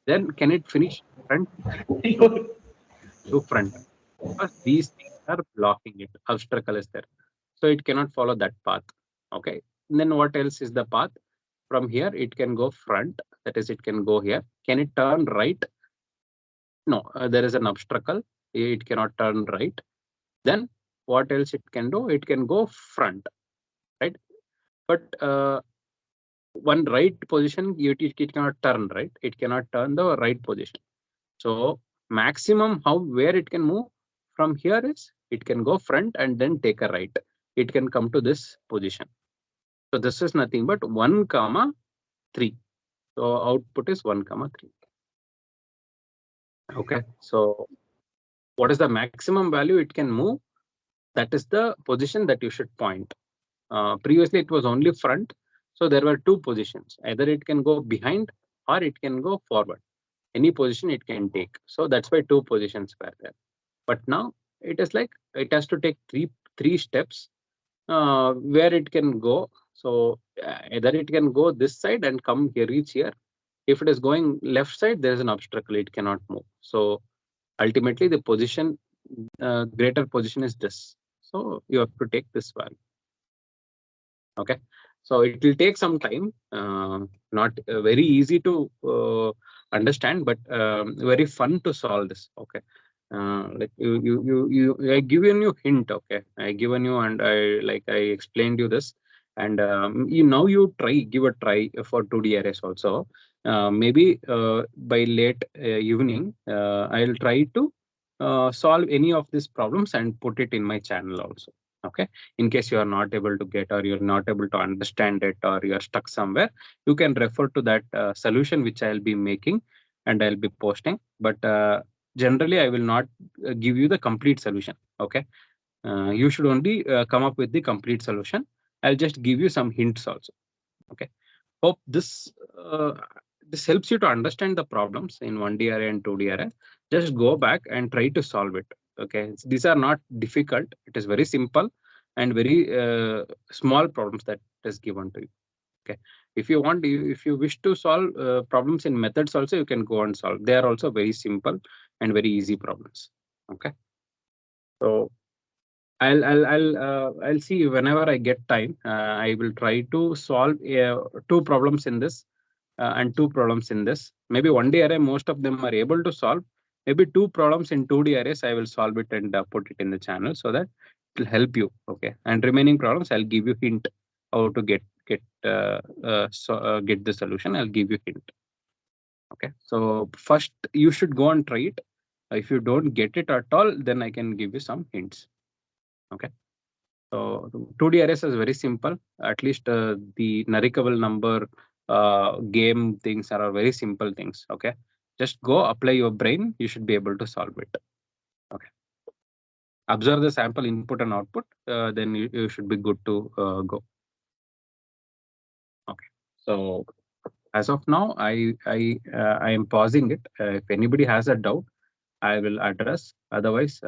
Then can it finish front? To front, because these things are blocking it. Obstacle is there, so it cannot follow that path. Okay, and then what else is the path? From here it can go front, that is, it can go here. Can it turn right? No, there is an obstacle. It cannot turn right. Then what else it can do? It can go front, right? But one right position, it cannot turn, right? It cannot turn the right position. So maximum where it can move from here is it can go front and then take a right. It can come to this position. So this is nothing but 1,3. So output is 1,3. Okay, so what is the maximum value it can move? That is the position that you should point. Previously it was only front, so there were 2 positions. Either it can go behind or it can go forward. Any position it can take. So that's why 2 positions were there. But now it is like it has to take three steps where it can go. So either it can go this side and come here, reach here. If it is going left side, there is an obstacle. It cannot move. So ultimately the position, greater position is this. So you have to take this value. Okay, so it will take some time. Not very easy to understand, but very fun to solve this. Okay, like I given you hint. Okay, I given you, and I explained you this, and now you give a try for 2D arrays also. Maybe by late evening, I'll try to solve any of these problems and put it in my channel also. Okay, in case you are not able to get, or you're not able to understand it, or you're stuck somewhere, you can refer to that solution which I'll be making and I'll be posting. But generally I will not give you the complete solution. Okay, you should only come up with the complete solution. I'll just give you some hints also. Okay, hope this helps you to understand the problems in 1D array and 2D array. Just go back and try to solve it. Okay, these are not difficult. It is very simple and very small problems that is given to you. Okay, if you want, if you wish to solve problems in methods also, you can go and solve. They are also very simple and very easy problems. Okay, so I'll see whenever I get time. I will try to solve 2 problems in this and 2 problems in this. Maybe 1D array, most of them are able to solve. Maybe 2 problems in 2D arrays, I will solve it and put it in the channel so that it will help you. Okay, and remaining problems, I'll give you hint how to get the solution. I'll give you hint. Okay, so first you should go and try it. If you don't get it at all, then I can give you some hints. Okay, so 2D arrays is very simple. At least the narrable number game things are very simple things. Okay, just go apply your brain. You should be able to solve it. Okay, observe the sample input and output. Then you should be good to go. Okay, so as of now, I am pausing it. If anybody has a doubt, I will address. Otherwise.